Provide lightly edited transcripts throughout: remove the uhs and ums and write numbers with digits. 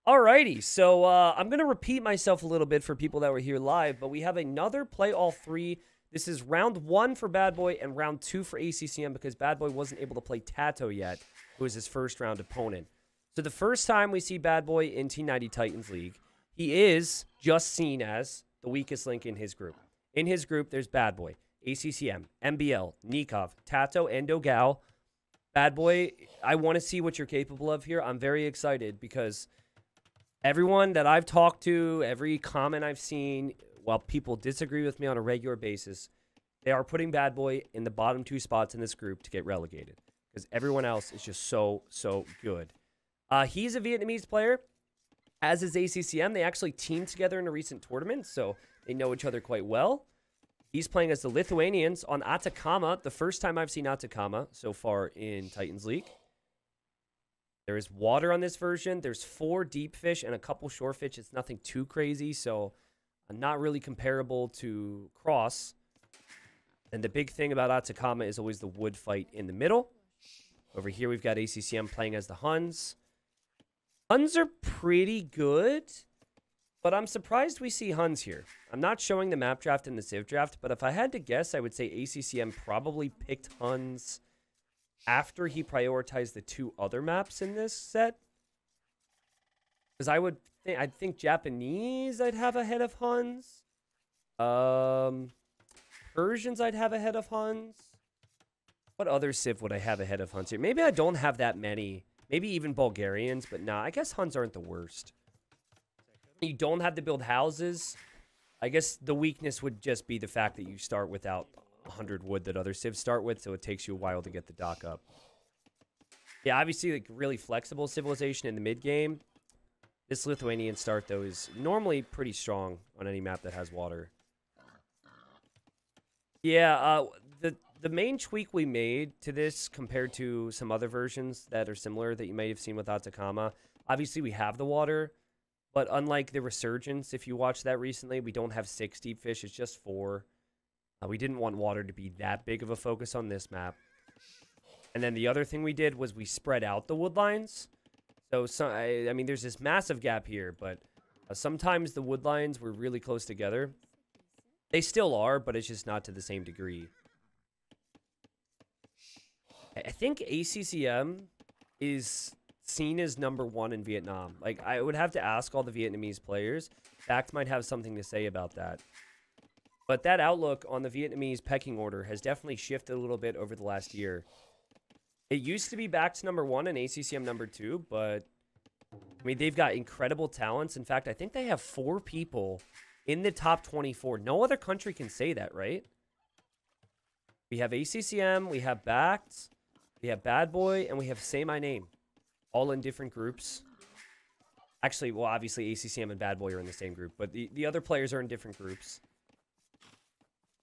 Alrighty, so I'm going to repeat myself a little bit for people that were here live, but we have another play all three. This is round 1 for BadBoy and round 2 for ACCM because BadBoy wasn't able to play Tato yet, who was his first round opponent. So the first time we see BadBoy in T90 Titans League, he is just seen as the weakest link in his group. In his group, there's BadBoy, ACCM, MBL, Nikov, Tato, and Dogal. BadBoy, I want to see what you're capable of here. I'm very excited because everyone that I've talked to, every comment I've seen, while people disagree with me on a regular basis, they are putting BadBoy in the bottom 2 spots in this group to get relegated because everyone else is just so good. He's a Vietnamese player, as is ACCM. They actually teamed together in a recent tournament, so they know each other quite well. He's playing as the Lithuanians on Atacama, the first time I've seen Atacama so far in Titans League. There is water on this version. There's 4 deep fish and a couple shore fish. It's nothing too crazy, so not really comparable to Cross. And the big thing about Atacama is always the wood fight in the middle. Over here, we've got ACCM playing as the Huns. Huns are pretty good, but I'm surprised we see Huns here. I'm not showing the map draft and the Civ draft, but if I had to guess, I would say ACCM probably picked Huns after he prioritized the 2 other maps in this set. Because I think Japanese I'd have ahead of Huns. Persians I'd have ahead of Huns. What other Civ would I have ahead of Huns here? Maybe I don't have that many. Maybe even Bulgarians, but nah, I guess Huns aren't the worst. You don't have to build houses. I guess the weakness would just be the fact that you start without 100 wood that other civs start with, so it takes you a while to get the dock up. Yeah, obviously, like, really flexible civilization in the mid-game. This Lithuanian start, though, is normally pretty strong on any map that has water. Yeah, the main tweak we made to this compared to some other versions that are similar that you may have seen with Atacama, obviously we have the water, but unlike the Resurgence, if you watched that recently, we don't have 6 deep fish, it's just 4. We didn't want water to be that big of a focus on this map. And then the other thing we did was we spread out the wood lines. So, I mean, there's this massive gap here, but sometimes the wood lines were really close together. They still are, but it's just not to the same degree. I think ACCM is seen as #1 in Vietnam. Like, I would have to ask all the Vietnamese players. Bact might have something to say about that. But that outlook on the Vietnamese pecking order has definitely shifted a little bit over the last year. It used to be Bact's #1 and ACCM #2, but I mean, they've got incredible talents. In fact, I think they have 4 people in the top 24. No other country can say that, right? We have ACCM, we have Bact, we have BadBoy, and we have Say My Name. All in different groups. Actually, well, obviously ACCM and BadBoy are in the same group, but the other players are in different groups.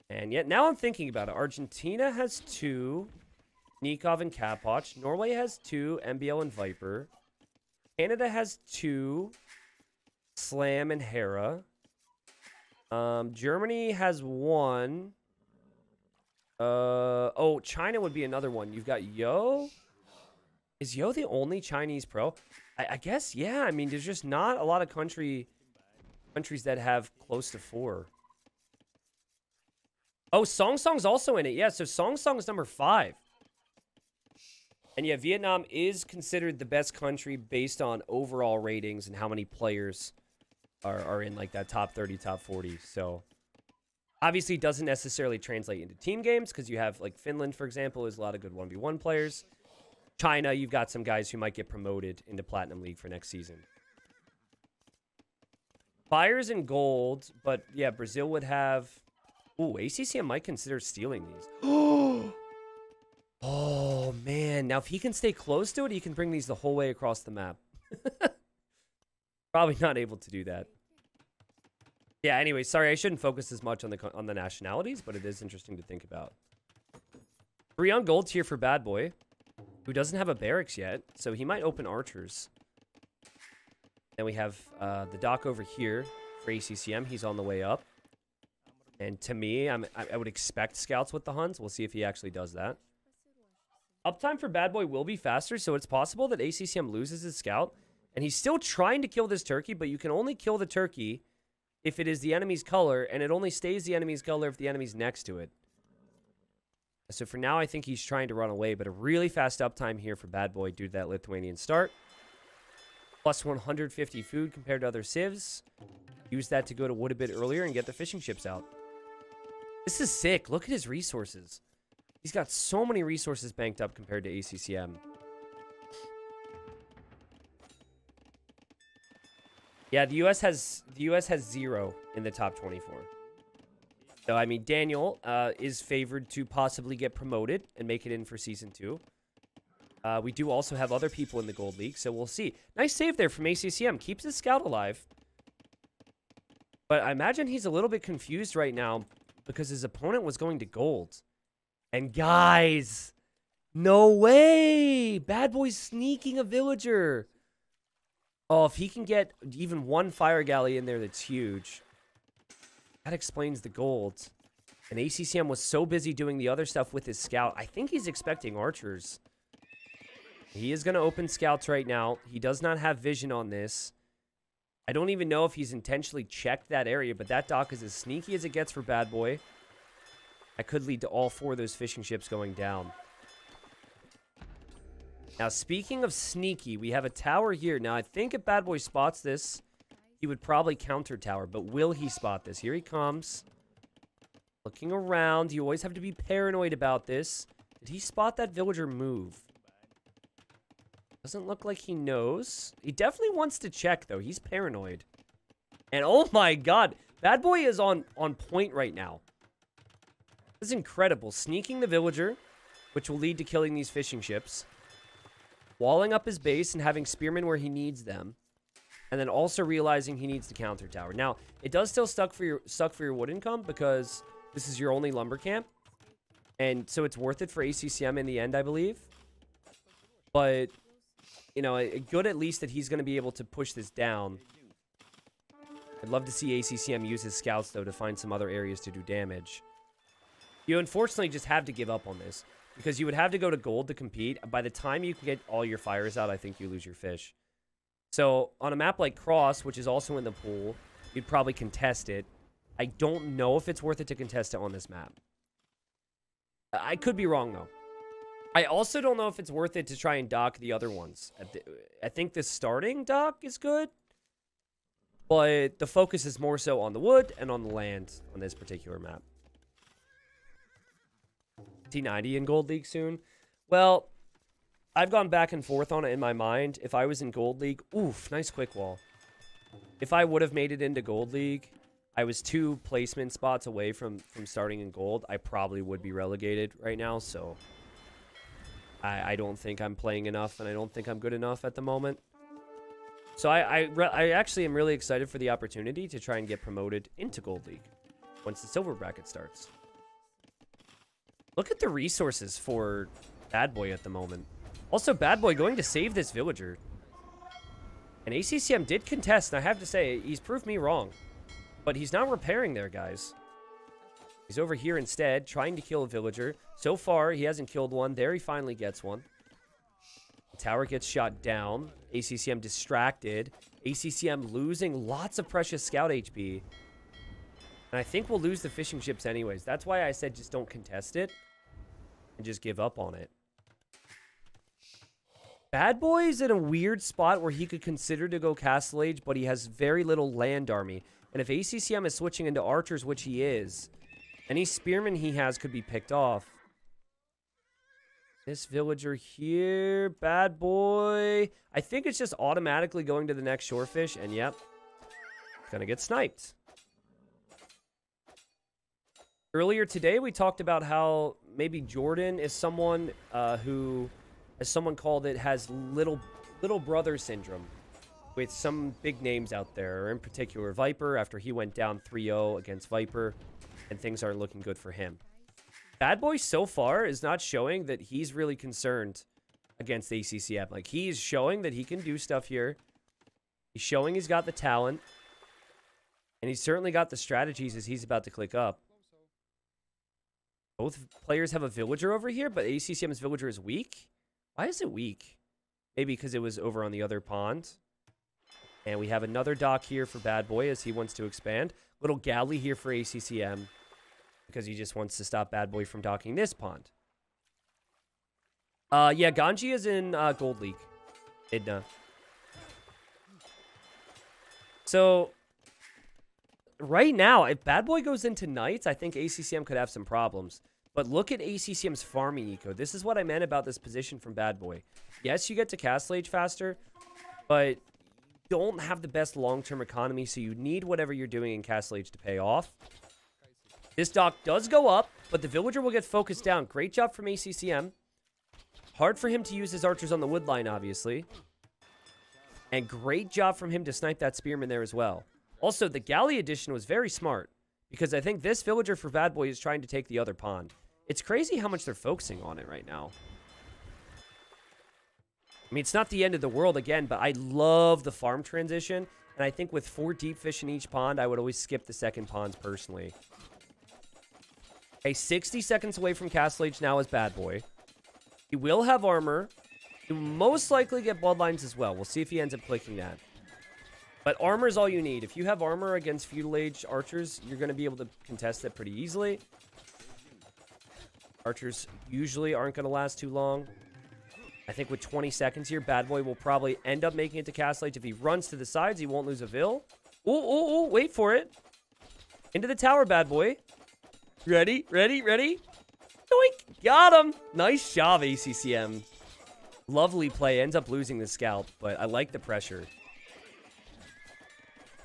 And yet, now I'm thinking about it. Argentina has 2, Nikov and Kapoch. Norway has 2, MBL and Viper. Canada has 2, Slam and Hera. Germany has 1. Oh, China would be another one. You've got Yo. Is Yo the only Chinese pro? I guess, yeah. I mean, there's just not a lot of countries that have close to 4. Oh, Song Song's also in it. Yeah, so Song Song's #5. And yeah, Vietnam is considered the best country based on overall ratings and how many players are in like that top 30, top 40. So obviously it doesn't necessarily translate into team games because you have like Finland, for example, is a lot of good 1v1 players. China, you've got some guys who might get promoted into Platinum League for next season. Fires and gold, but yeah, Brazil would have... Ooh, ACCM might consider stealing these. Oh, man. Now, if he can stay close to it, he can bring these the whole way across the map. Probably not able to do that. Yeah, anyway, sorry, I shouldn't focus as much on the nationalities, but it is interesting to think about. 3 on gold here for BadBoy, who doesn't have a barracks yet, so he might open archers. Then we have the dock over here for ACCM. He's on the way up. And to me, I would expect scouts with the Huns. We'll see if he actually does that. Uptime for BadBoy will be faster, so it's possible that ACCM loses his scout And he's still trying to kill this turkey, but you can only kill the turkey if it is the enemy's color, and it only stays the enemy's color if the enemy's next to it. So for now, I think he's trying to run away, but a really fast uptime here for BadBoy due to that Lithuanian start. Plus 150 food compared to other civs. Use that to go to wood a bit earlier and get the fishing ships out. This is sick. Look at his resources. He's got so many resources banked up compared to ACCM. Yeah, the US has 0 in the top 24. So, I mean, Daniel is favored to possibly get promoted and make it in for Season 2. We do also have other people in the Gold League, so we'll see. Nice save there from ACCM. Keeps his scout alive. But I imagine he's a little bit confused right now because his opponent was going to gold. And guys, no way! BadBoy's sneaking a villager. Oh, if he can get even one fire galley in there, that's huge. That explains the gold. And ACCM was so busy doing the other stuff with his scout. I think he's expecting archers. He is going to open scouts right now. He does not have vision on this. I don't even know if he's intentionally checked that area, but that dock is as sneaky as it gets for BadBoy. That could lead to all 4 of those fishing ships going down. Now, speaking of sneaky, we have a tower here. Now, I think if BadBoy spots this, he would probably counter tower, but will he spot this? Here he comes. Looking around. You always have to be paranoid about this. Did he spot that villager move? Doesn't look like he knows. He definitely wants to check, though. He's paranoid. And oh my god, BadBoy is on point right now. This is incredible. Sneaking the villager, which will lead to killing these fishing ships. Walling up his base and having spearmen where he needs them. And then also realizing he needs the counter tower. Now, it does still suck for your wood income because this is your only lumber camp. And so it's worth it for ACCM in the end, I believe. But, you know, good at least that he's going to be able to push this down. I'd love to see ACCM use his scouts, though, to find some other areas to do damage. You unfortunately just have to give up on this. Because you would have to go to gold to compete. By the time you can get all your fires out, I think you lose your fish. So, on a map like Cross, which is also in the pool, you'd probably contest it. I don't know if it's worth it to contest it on this map. I could be wrong, though. I also don't know if it's worth it to try and dock the other ones. I think the starting dock is good. But the focus is more so on the wood and on the land on this particular map. T90 in Gold League soon. Well, I've gone back and forth on it in my mind. If I was in Gold League, oof, nice quick wall. If I would have made it into Gold League, I was 2 placement spots away from starting in gold. I probably would be relegated right now, so I don't think I'm playing enough, and I don't think I'm good enough at the moment. So I actually am really excited for the opportunity to try and get promoted into Gold League once the silver bracket starts. Look at the resources for BadBoy at the moment. Also, BadBoy going to save this villager. And ACCM did contest, and I have to say, he's proved me wrong. But he's not repairing there, guys. He's over here instead, trying to kill a villager. So far, he hasn't killed one. There he finally gets one. The tower gets shot down. ACCM distracted. ACCM losing lots of precious scout HP. And I think we'll lose the fishing ships anyways. That's why I said just don't contest it. And just give up on it. BadBoy's in a weird spot where he could consider to go Castle Age, but he has very little land army. And if ACCM is switching into archers, which he is, any spearmen he has could be picked off. This villager here, BadBoy. I think it's just automatically going to the next shorefish, and yep, gonna get sniped. Earlier today, we talked about how maybe Jordan is someone who, as someone called it, has little brother syndrome with some big names out there, in particular Viper, after he went down 3-0 against Viper, and things aren't looking good for him. BadBoy so far is not showing that he's really concerned against ACCM. Like, he's showing that he can do stuff here. He's showing he's got the talent, and he's certainly got the strategies as he's about to click up. Both players have a villager over here, but ACCM's villager is weak. Why is it weak? Maybe because it was over on the other pond. And we have another dock here for BadBoy as he wants to expand. Little galley here for ACCM because he just wants to stop BadBoy from docking this pond. Yeah, Ganji is in Gold League. Idna. So, right now, if BadBoy goes into Knights, I think ACCM could have some problems. But look at ACCM's farming eco. This is what I meant about this position from BadBoy. Yes, you get to Castle Age faster, but you don't have the best long-term economy, so you need whatever you're doing in Castle Age to pay off. This dock does go up, but the villager will get focused down. Great job from ACCM. Hard for him to use his archers on the wood line, obviously. And great job from him to snipe that spearman there as well. Also, the galley addition was very smart, because I think this villager for BadBoy is trying to take the other pond. It's crazy how much they're focusing on it right now. I mean, it's not the end of the world again, but I love the farm transition. And I think with 4 deep fish in each pond, I would always skip the second ponds personally. Okay, 60 seconds away from Castle Age now is BadBoy. He will have armor. He will most likely get bloodlines as well. We'll see if he ends up clicking that. But armor is all you need. If you have armor against feudal age archers, you're going to be able to contest it pretty easily. Archers usually aren't going to last too long. I think with 20 seconds here, BadBoy will probably end up making it to Castle Age. If he runs to the sides, he won't lose a vill. Ooh, wait for it. Into the tower, BadBoy. Ready? Doink! Got him! Nice job, ACCM. Lovely play. Ends up losing the scalp, but I like the pressure.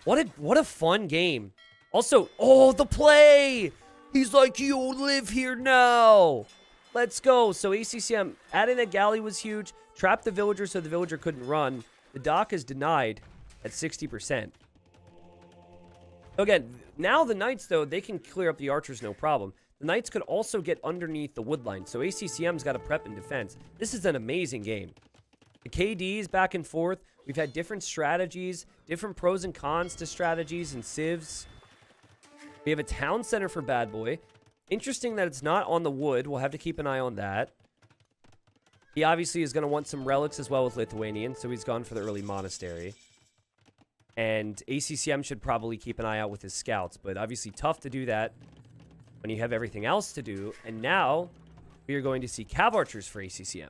What a fun game. Also, oh, the play! He's like, you live here now! Let's go. So ACCM, adding a galley was huge. Trapped the villager so the villager couldn't run. The dock is denied at 60%. Again, now the Knights, though, they can clear up the archers no problem. The Knights could also get underneath the wood line, so ACCM's got to prep and defense. This is an amazing game. The KDs back and forth. We've had different strategies, different pros and cons to strategies and civs. We have a town center for BadBoy. Interesting that it's not on the wood. We'll have to keep an eye on that. He obviously is going to want some relics as well with Lithuanian, so he's gone for the early monastery. And ACCM should probably keep an eye out with his scouts, but obviously tough to do that when you have everything else to do. And now we are going to see cav archers for ACCM.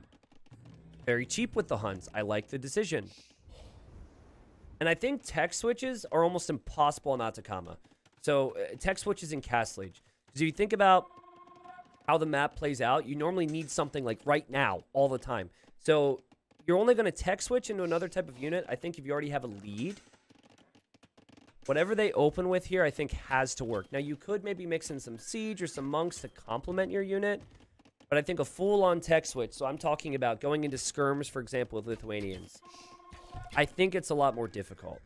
Very cheap with the hunts. I like the decision. And I think tech switches are almost impossible in Atacama. So tech switches in Castle Age. Because if you think about how the map plays out, you normally need something like right now, all the time. So you're only going to tech switch into another type of unit. I think if you already have a lead, whatever they open with here, I think has to work. Now, you could maybe mix in some siege or some monks to complement your unit. But I think a full-on tech switch, so I'm talking about going into skirms, for example, with Lithuanians. I think it's a lot more difficult.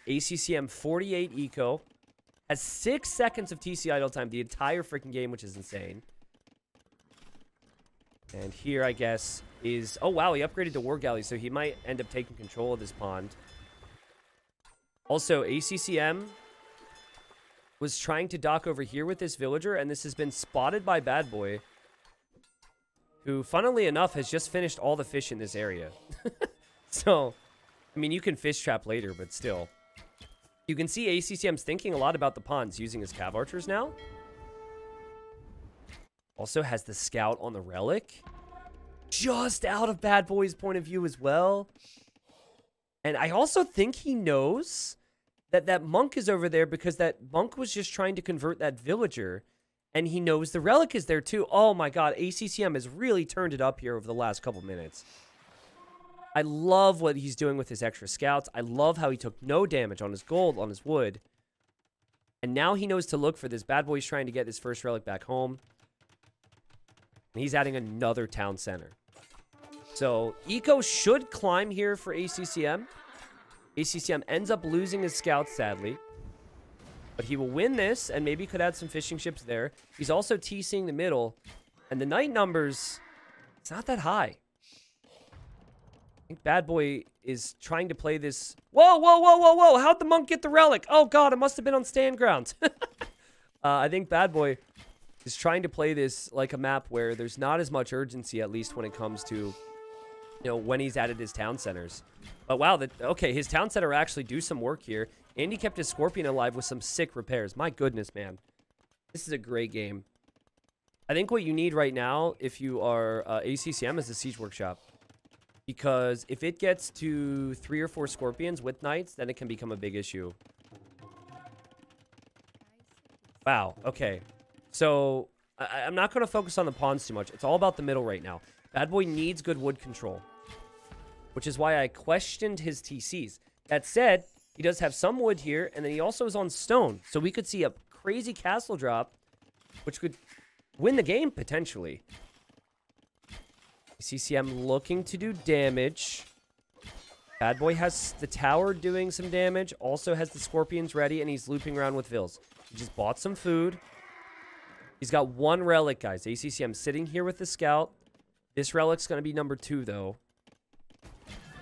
ACCM 48 eco. Has 6 seconds of TC idle time the entire freaking game, which is insane. And here, I guess, is... Oh, wow, he upgraded to War Galley, so he might end up taking control of this pond. Also, ACCM was trying to dock over here with this villager, and this has been spotted by BadBoy, who, funnily enough, has just finished all the fish in this area. So, I mean, you can fish trap later, but still. You can see ACCM's thinking a lot about the ponds using his cav archers now. Also has the scout on the relic. Just out of BadBoy's point of view as well. And I also think he knows that that monk is over there because that monk was just trying to convert that villager. And he knows the relic is there too. Oh my god, ACCM has really turned it up here over the last couple minutes. I love what he's doing with his extra scouts. I love how he took no damage on his gold, on his wood. And now he knows to look for this. BadBoy's trying to get his first relic back home. And he's adding another town center. So, eco should climb here for ACCM. ACCM ends up losing his scouts, sadly. But he will win this, and maybe could add some fishing ships there. He's also TCing the middle. And the knight numbers, it's not that high. I think BadBoy is trying to play this... Whoa! How'd the monk get the relic? Oh, God, it must have been on stand ground. I think BadBoy is trying to play this like a map where there's not as much urgency, at least when it comes to, you know, when he's added his town centers. But wow, okay, his town center actually do some work here. And he kept his Scorpion alive with some sick repairs. My goodness, man. This is a great game. I think what you need right now, if you are ACCM, is a Siege Workshop. Because if it gets to 3 or 4 Scorpions with Knights, then it can become a big issue. Wow, okay. So, I'm not going to focus on the pawns too much. It's all about the middle right now. BadBoy needs good wood control. Which is why I questioned his TCs. That said, he does have some wood here, and then he also is on stone. So we could see a crazy castle drop, which could win the game, potentially. ACCM looking to do damage. BadBoy has the tower doing some damage. Also has the Scorpions ready, and he's looping around with Vils. He just bought some food. He's got 1 relic, guys. ACCM sitting here with the scout. This relic's going to be number 2, though.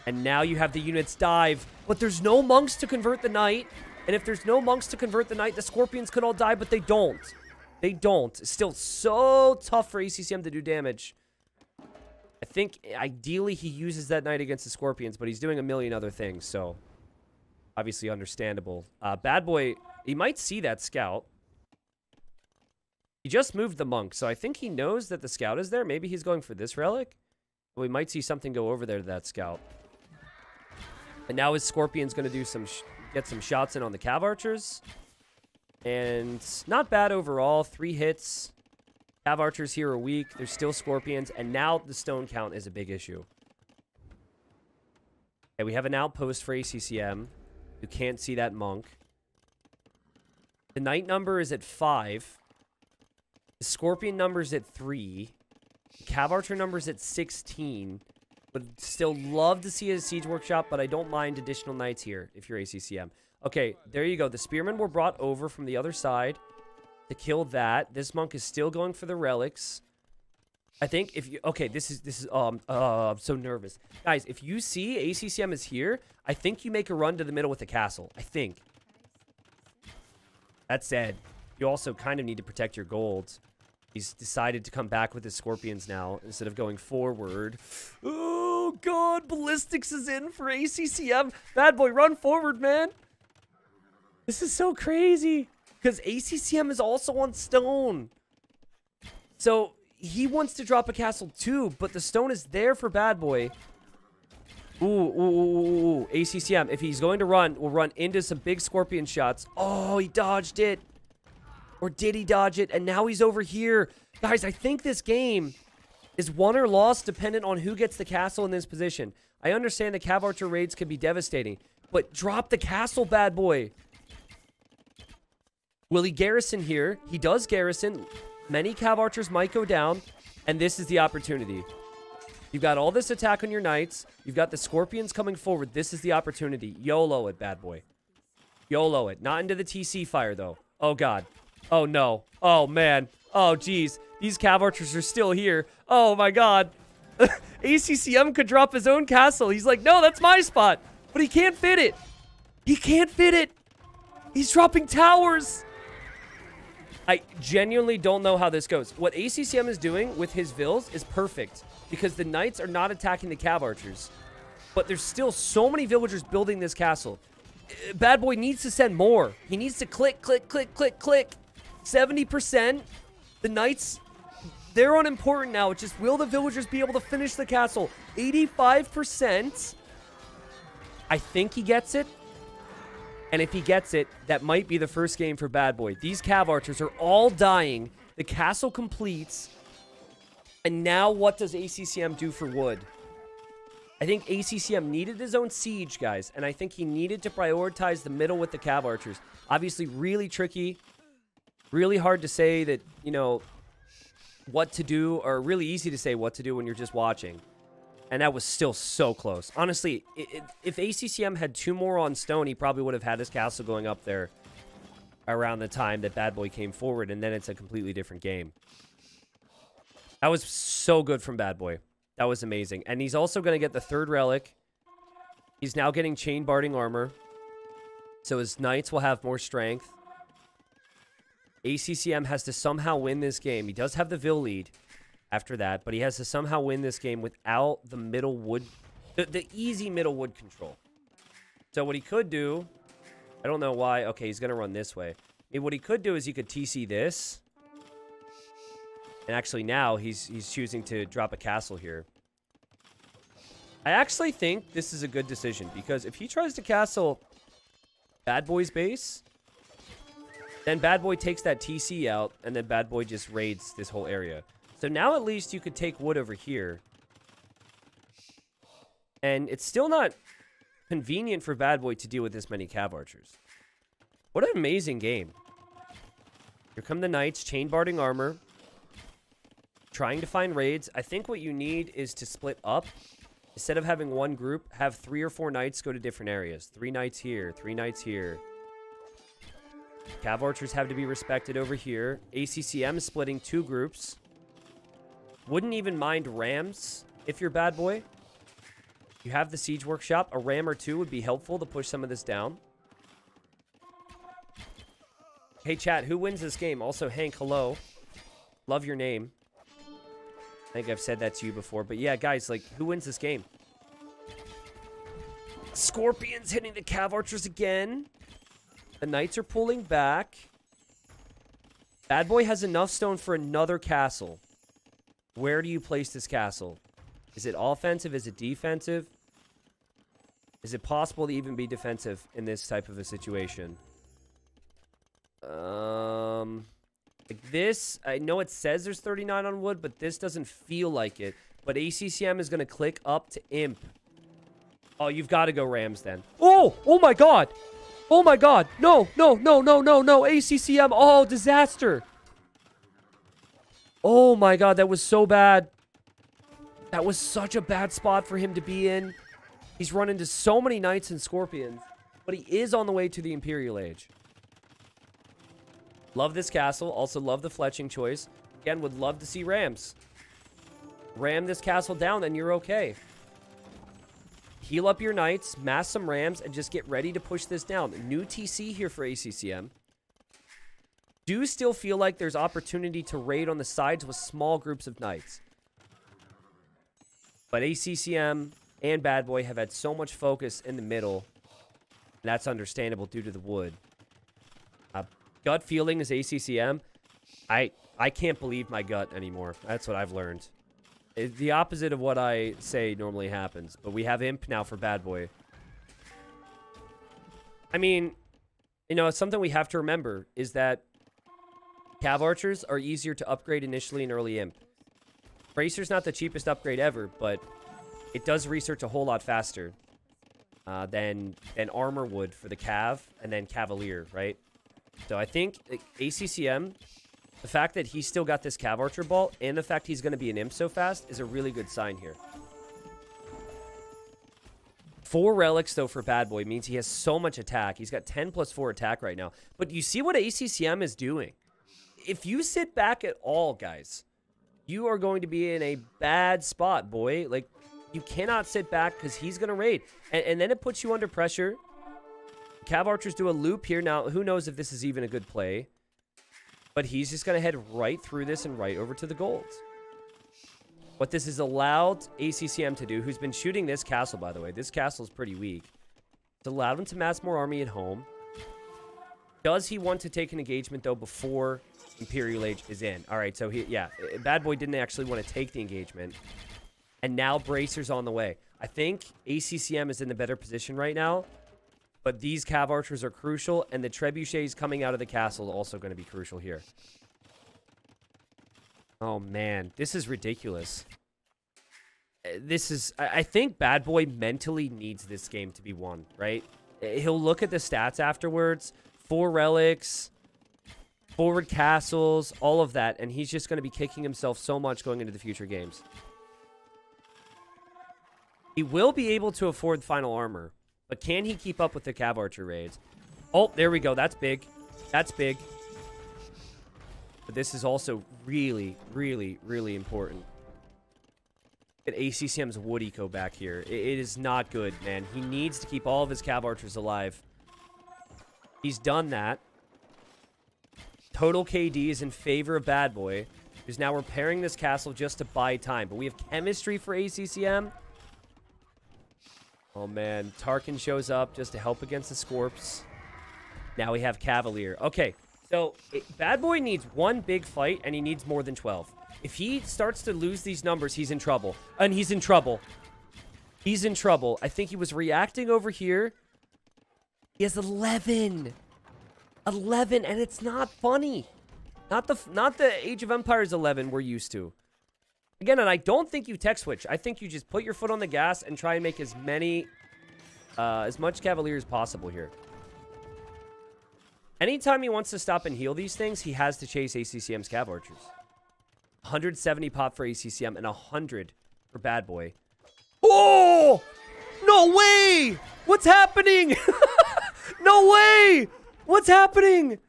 And now you have the units dive. But there's no monks to convert the knight. And if there's no monks to convert the knight, the Scorpions could all die, but they don't. They don't. It's still so tough for ACCM to do damage. I think ideally he uses that knight against the Scorpions, but he's doing a million other things, so obviously understandable. BadBoy, he might see that scout. He just moved the monk, so I think he knows that the scout is there. Maybe he's going for this relic. We might see something go over there to that scout. And now his Scorpion's going to do get some shots in on the Cav Archers. And not bad overall. 3 hits. Cav Archers here are weak. There's still Scorpions. And now the stone count is a big issue. Okay, we have an outpost for ACCM. You can't see that monk. The knight number is at 5. The Scorpion number is at 3. The Cav Archer number is at 16. Would still love to see a Siege Workshop, but I don't mind additional knights here if you're ACCM. Okay, there you go. The Spearmen were brought over from the other side to kill that. This monk is still going for the relics. I think if you... Okay, this is I'm so nervous. Guys, if you see ACCM is here, I think you make a run to the middle with the castle. I think. That said, you also kind of need to protect your gold. He's decided to come back with his Scorpions now instead of going forward. Oh, God. Ballistics is in for ACCM. BadBoy, run forward, man. This is so crazy. Because ACCM is also on stone. So, he wants to drop a castle too, but the stone is there for BadBoy. Ooh. ACCM, if he's going to run, will run into some big Scorpion shots. Oh, he dodged it. Or did he dodge it? And now he's over here. Guys, I think this game is won or lost dependent on who gets the castle in this position. I understand the Cav Archer raids can be devastating, but drop the castle, BadBoy. Will he garrison here? He does garrison. Many Cav Archers might go down, and this is the opportunity. You've got all this attack on your knights. You've got the Scorpions coming forward. This is the opportunity. YOLO it, BadBoy. YOLO it. Not into the TC fire, though. Oh, God. Oh, no. Oh, man. Oh, geez. These Cav Archers are still here. Oh, my God. ACCM could drop his own castle. He's like, no, that's my spot. But he can't fit it. He can't fit it. He's dropping towers. I genuinely don't know how this goes. What ACCM is doing with his Vils is perfect. Because the Knights are not attacking the Cav Archers. But there's still so many villagers building this castle. BadBoy needs to send more. He needs to click. 70%. The Knights, they're unimportant now. It's just, will the villagers be able to finish the castle? 85%. I think he gets it. And if he gets it, that might be the first game for BadBoy. These Cav Archers are all dying. The castle completes. And now what does ACCM do for wood? I think ACCM needed his own siege, guys. And I think he needed to prioritize the middle with the Cav Archers. Obviously, really tricky. Really hard to say that, you know, what to do. Or really easy to say what to do when you're just watching. And that was still so close. Honestly, if ACCM had 2 more on stone, he probably would have had his castle going up there around the time that BadBoy came forward. And then it's a completely different game. That was so good from BadBoy. That was amazing. And he's also going to get the 3rd relic. He's now getting chain barding armor. So his knights will have more strength. ACCM has to somehow win this game. He does have the Vil lead after that, but he has to somehow win this game without the middle wood The easy middle wood control. So what he could do, I don't know why. Okay, he's going to run this way. What he could do is he could TC this. And actually now he's choosing to drop a castle here. I actually think this is a good decision because if he tries to castle BadBoy's base, then BadBoy takes that TC out and then BadBoy just raids this whole area. So now at least you could take wood over here. And it's still not convenient for BadBoy to deal with this many cav archers. What an amazing game. Here come the knights, chain barding armor. Trying to find raids. I think what you need is to split up. Instead of having one group, have 3 or 4 knights go to different areas. 3 knights here, 3 knights here. Cav archers have to be respected over here. ACCM is splitting 2 groups. Wouldn't even mind rams if you're BadBoy. You have the siege workshop. A ram or 2 would be helpful to push some of this down. Hey, chat, who wins this game? Also, Hank, hello. Love your name. I think I've said that to you before. But yeah, guys, like, who wins this game? Scorpions hitting the cav archers again. The knights are pulling back. BadBoy has enough stone for another castle. Where do you place this castle? Is it offensive? Is it defensive? Is it possible to even be defensive in this type of a situation? Like this, I know it says there's 39 on wood, but this doesn't feel like it. But ACCM is going to click up to imp. Oh, you've got to go Rams then. Oh, oh my God. Oh my God. No, no, no, no, no, no. ACCM. Oh, disaster. Oh my God, that was so bad. That was such a bad spot for him to be in. He's run into so many knights and scorpions, but he is on the way to the Imperial Age. Love this castle. Also love the fletching choice. Again, would love to see rams. Ram this castle down, and you're okay. Heal up your knights, mass some rams, and just get ready to push this down. New TC here for ACCM. Do still feel like there's opportunity to raid on the sides with small groups of knights. But ACCM and BadBoy have had so much focus in the middle. And that's understandable due to the wood. Gut feeling is ACCM. I can't believe my gut anymore. That's what I've learned. It's the opposite of what I say normally happens. But we have imp now for BadBoy. I mean, you know, something we have to remember is that cav archers are easier to upgrade initially in early imp. Bracer's not the cheapest upgrade ever, but it does research a whole lot faster than armor would for the cav and then cavalier, right? So I think ACCM, the fact that he's still got this cav archer ball and the fact he's going to be an imp so fast is a really good sign here. 4 relics, though, for BadBoy means he has so much attack. He's got 10 plus 4 attack right now. But you see what ACCM is doing. If you sit back at all, guys, you are going to be in a bad spot, boy. Like, you cannot sit back because he's going to raid. And then it puts you under pressure. Cav archers do a loop here. Now, who knows if this is even a good play. But he's just going to head right through this and right over to the gold. What this has allowed ACCM to do, who's been shooting this castle, by the way. This castle is pretty weak. It's allowed him to mass more army at home. Does he want to take an engagement, though, before Imperial Age is in? All right, so yeah, BadBoy didn't actually want to take the engagement. And now Bracer's on the way. I think ACCM is in the better position right now. But these cav archers are crucial, and the trebuchets coming out of the castle are also going to be crucial here. Oh, man. This is ridiculous. This is... I think BadBoy mentally needs this game to be won, right? He'll look at the stats afterwards. 4 relics, forward castles, all of that, and he's just going to be kicking himself so much going into the future games. He will be able to afford final armor. But can he keep up with the cav archer raids? Oh, there we go. That's big. That's big. But this is also really, really, really important. Get ACCM's wood eco back here. It is not good, man. He needs to keep all of his cav archers alive. He's done that. Total KD is in favor of BadBoy, who's now repairing this castle just to buy time. But we have chemistry for ACCM. Oh, man. Tarkin shows up just to help against the Scorps. Now we have Cavalier. Okay, so BadBoy needs one big fight, and he needs more than 12. If he starts to lose these numbers, he's in trouble. And he's in trouble. He's in trouble. I think he was reacting over here. He has 11. 11, and it's not funny. Not the Age of Empires 11 we're used to. Again, and I don't think you tech switch. I think you just put your foot on the gas and try and make as much Cavalier as possible here. Anytime he wants to stop and heal these things, he has to chase ACCM's Cav Archers. 170 pop for ACCM and 100 for BadBoy. Oh! No way! What's happening? No way! What's happening?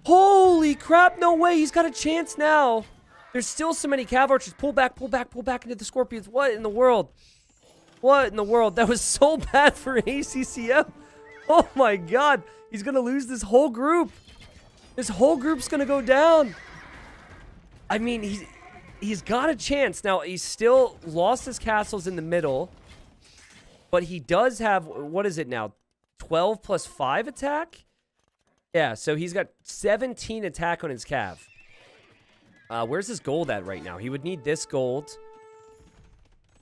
Holy crap, no way. He's got a chance now. There's still so many Cav Archers. Pull back, pull back, pull back into the Scorpions. What in the world? What in the world? That was so bad for ACCM. Oh my god. He's going to lose this whole group. This whole group's going to go down. I mean, he's got a chance. Now, he's still lost his castles in the middle. But he does have, what is it now? 12 plus 5 attack? Yeah, so he's got 17 attack on his Cav. Where's his gold at right now? He would need this gold.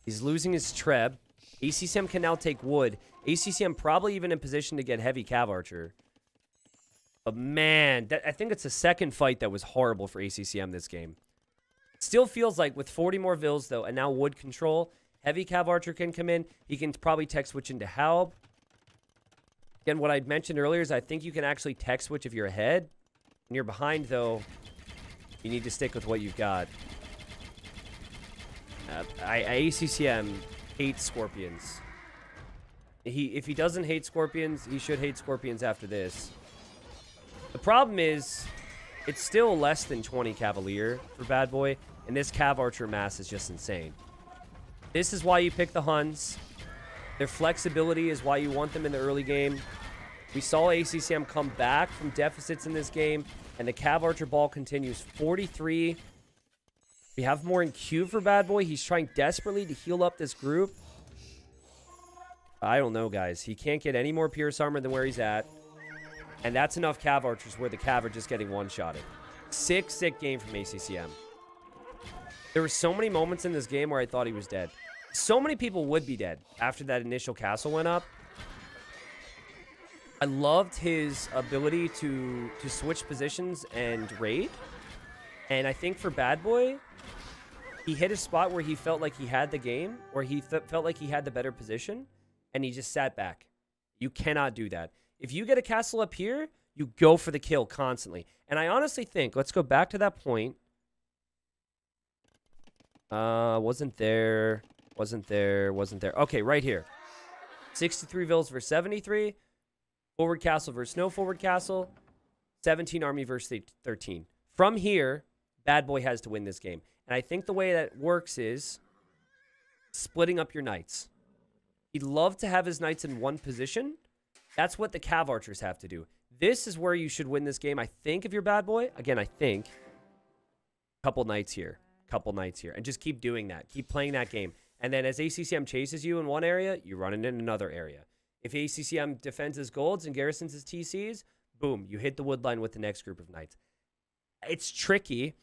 He's losing his Treb. ACCM can now take wood. ACCM probably even in position to get heavy Cav Archer. But man, I think it's the second fight that was horrible for ACCM this game. Still feels like with 40 more vills, though, and now wood control, heavy Cav Archer can come in. He can probably tech switch into Halb. Again, what I mentioned earlier is I think you can actually tech switch if you're ahead. When you're behind, though, you need to stick with what you've got. ACCM hates Scorpions. If he doesn't hate Scorpions, he should hate Scorpions after this. The problem is, it's still less than 20 Cavalier for BadBoy, and this Cav Archer mass is just insane. This is why you pick the Huns. Their flexibility is why you want them in the early game. We saw ACCM come back from deficits in this game, and the Cav Archer ball continues. 43. We have more in queue for BadBoy. He's trying desperately to heal up this group. I don't know, guys. He can't get any more Pierce Armor than where he's at. And that's enough Cav Archers where the Cav are just getting one-shotted. Sick game from ACCM. There were so many moments in this game where I thought he was dead. So many people would be dead after that initial castle went up. I loved his ability to switch positions and raid. And I think for BadBoy, he hit a spot where he felt like he had the game, or he felt like he had the better position, and he just sat back. You cannot do that. If you get a castle up here, you go for the kill constantly. And I honestly think, let's go back to that point. Wasn't there. Okay, right here. 63 vills versus 73. Forward castle versus no forward castle. 17 army versus 13. From here, BadBoy has to win this game. And I think the way that works is splitting up your knights. He'd love to have his knights in one position. That's what the Cav Archers have to do. This is where you should win this game, I think, if you're BadBoy. Again, I think. Couple knights here. And just keep doing that. Keep playing that game. And then as ACCM chases you in one area, you run it in another area. If ACCM defends his golds and garrisons his TCs, boom, you hit the wood line with the next group of knights. It's tricky.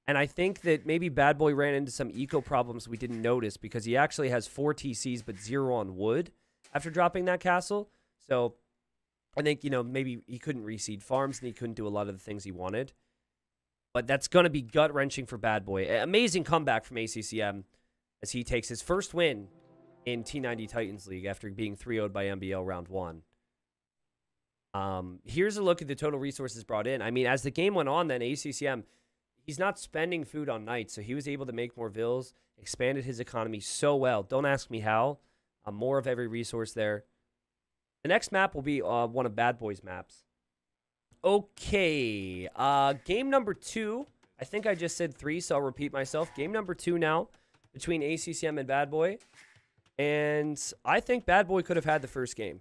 And I think that maybe BadBoy ran into some eco problems we didn't notice because he actually has 4 TCs but 0 on wood after dropping that castle. So I think, maybe he couldn't reseed farms and he couldn't do a lot of the things he wanted. But that's going to be gut-wrenching for BadBoy. Amazing comeback from ACCM as he takes his first win in T90 Titans League after being 3-0'd by MBL round 1. Here's a look at the total resources brought in. I mean, as the game went on, then ACCM, he's not spending food on knights, so he was able to make more vills, expanded his economy so well. Don't ask me how. More of every resource there. The next map will be one of BadBoy's maps. Okay, game number 2. I think I just said 3, so I'll repeat myself. Game number 2 now between ACCM and BadBoy. And I think BadBoy could have had the first game.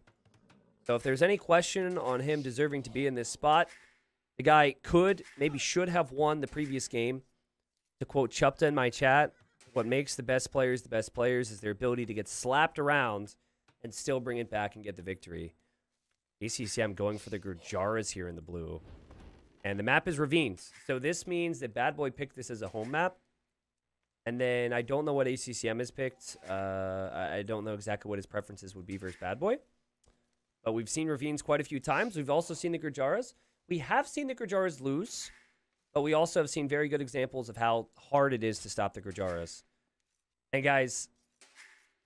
So if there's any question on him deserving to be in this spot, the guy could, maybe should have won the previous game. To quote Chupta in my chat, what makes the best players is their ability to get slapped around and still bring it back and get the victory. ACCM going for the Gurjaras here in the blue. And the map is Ravines. So this means that BadBoy picked this as a home map. And then I don't know what ACCM has picked. I don't know exactly what his preferences would be versus BadBoy. But we've seen Ravines quite a few times. We've also seen the Gurjaras. We have seen the Gurjaras lose. But we also have seen very good examples of how hard it is to stop the Gurjaras. And guys,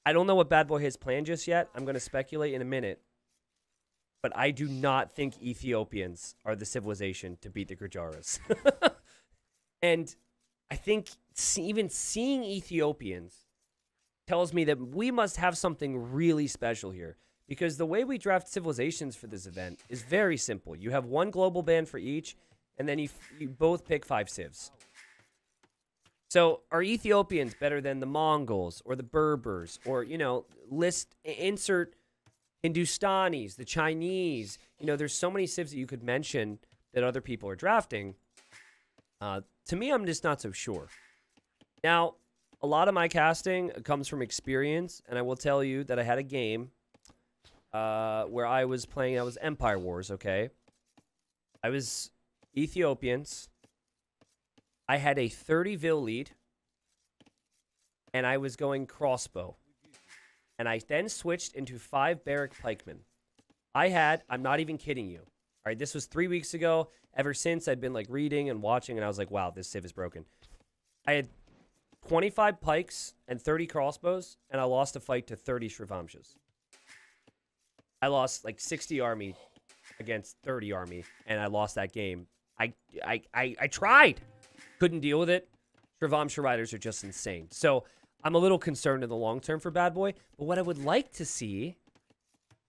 I don't know what BadBoy has planned just yet. I'm going to speculate in a minute. But I do not think Ethiopians are the civilization to beat the Gurjaras. And I think even seeing Ethiopians tells me that we must have something really special here. Because the way we draft civilizations for this event is very simple. You have one global band for each, and then you both pick 5 civs. So are Ethiopians better than the Mongols or the Berbers or, you know, insert Hindustanis, the Chinese? You know, there's so many civs that you could mention that other people are drafting. To me, I'm just not so sure. Now, a lot of my casting comes from experience, and I will tell you that I had a game where I was playing, I was Empire Wars, okay? I was Ethiopians. I had a 30 vil lead, and I was going crossbow. And I then switched into 5 barrack pikemen. I'm not even kidding you. All right, this was 3 weeks ago. Ever since, I'd been like reading and watching, and I was like, wow, this civ is broken. I had 25 pikes and 30 crossbows, and I lost a fight to 30 Shravamshas. I lost like 60 army against 30 army, and I lost that game. I tried. Couldn't deal with it. Shravamsha riders are just insane. So I'm a little concerned in the long term for BadBoy. But what I would like to see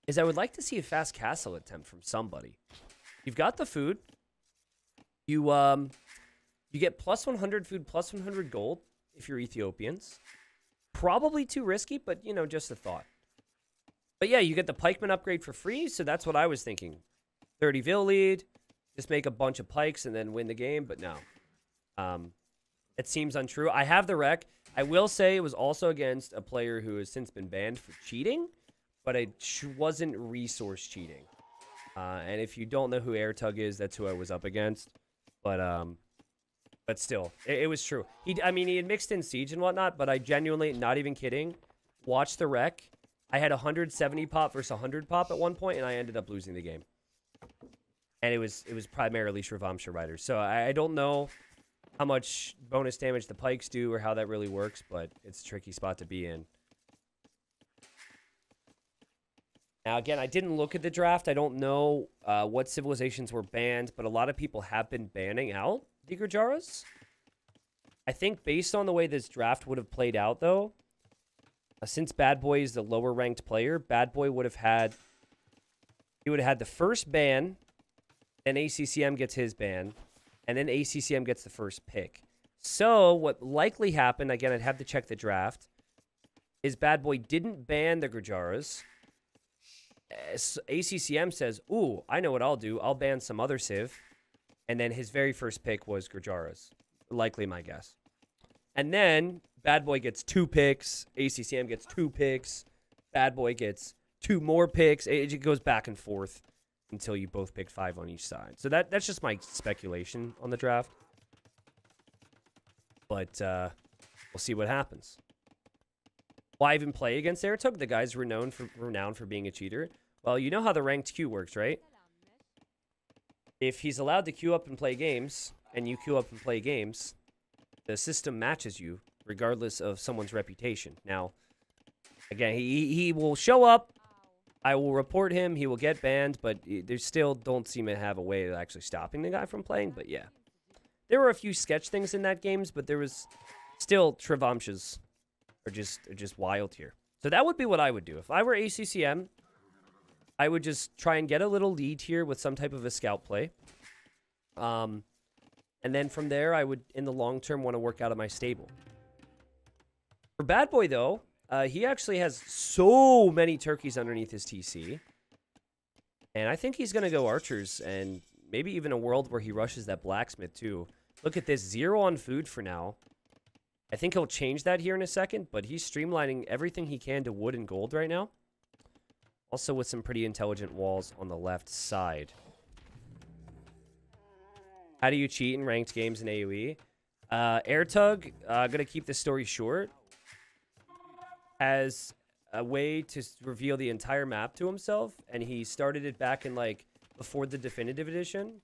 is I would like to see a fast castle attempt from somebody. You've got the food. You get plus 100 food, plus 100 gold if you're Ethiopians. Probably too risky, but, you know, just a thought. But yeah, you get the pikeman upgrade for free, so that's what I was thinking. 30 vil lead, just make a bunch of pikes and then win the game, but no. It seems untrue. I have the wreck. I will say it was also against a player who has since been banned for cheating, but it wasn't resource cheating. And if you don't know who Airtug is, that's who I was up against. But still, it was true. I mean, he had mixed in siege and whatnot, but I genuinely, not even kidding, watched the wreck. I had 170 pop versus 100 pop at one point, and I ended up losing the game. And it was primarily Shravamsha riders. So I don't know how much bonus damage the pikes do or how that really works, but it's a tricky spot to be in. Now, again, I didn't look at the draft. I don't know what civilizations were banned, but a lot of people have been banning out the Gurjaras. I think based on the way this draft would have played out, though, since BadBoy is the lower ranked player, BadBoy would have had the first ban, then ACCM gets his ban, and then ACCM gets the first pick. So what likely happened, again, I'd have to check the draft, is BadBoy didn't ban the Gurjaras. ACCM says, ooh, I know what I'll do. I'll ban some other civ. And then his very first pick was Gurjaras. Likely my guess. And then BadBoy gets 2 picks. ACCM gets 2 picks. BadBoy gets 2 more picks. It goes back and forth until you both pick 5 on each side. So that's just my speculation on the draft. But we'll see what happens. Why even play against Airtug? The guy's renowned for being a cheater. Well, you know how the ranked queue works, right? If he's allowed to queue up and play games, and you queue up and play games, the system matches you, regardless of someone's reputation. Now, again, he will show up. I will report him. He will get banned, but they still don't seem to have a way of actually stopping the guy from playing. But yeah, there were a few sketch things in that games, but there was still Shravamshas are just wild here. So that would be what I would do if I were ACCM. I would just try and get a little lead here with some type of a scout play. And then from there, I would, in the long term, want to work out of my stable. For BadBoy, though, he actually has so many turkeys underneath his TC. And I think he's going to go archers and maybe even a world where he rushes that blacksmith, too. Look at this, 0 on food for now. I think he'll change that here in a second, but he's streamlining everything he can to wood and gold right now. Also with some pretty intelligent walls on the left side. How do you cheat in ranked games in AoE? Airtug, gonna keep the story short, has a way to reveal the entire map to himself, and he started it back in, like, before the definitive edition.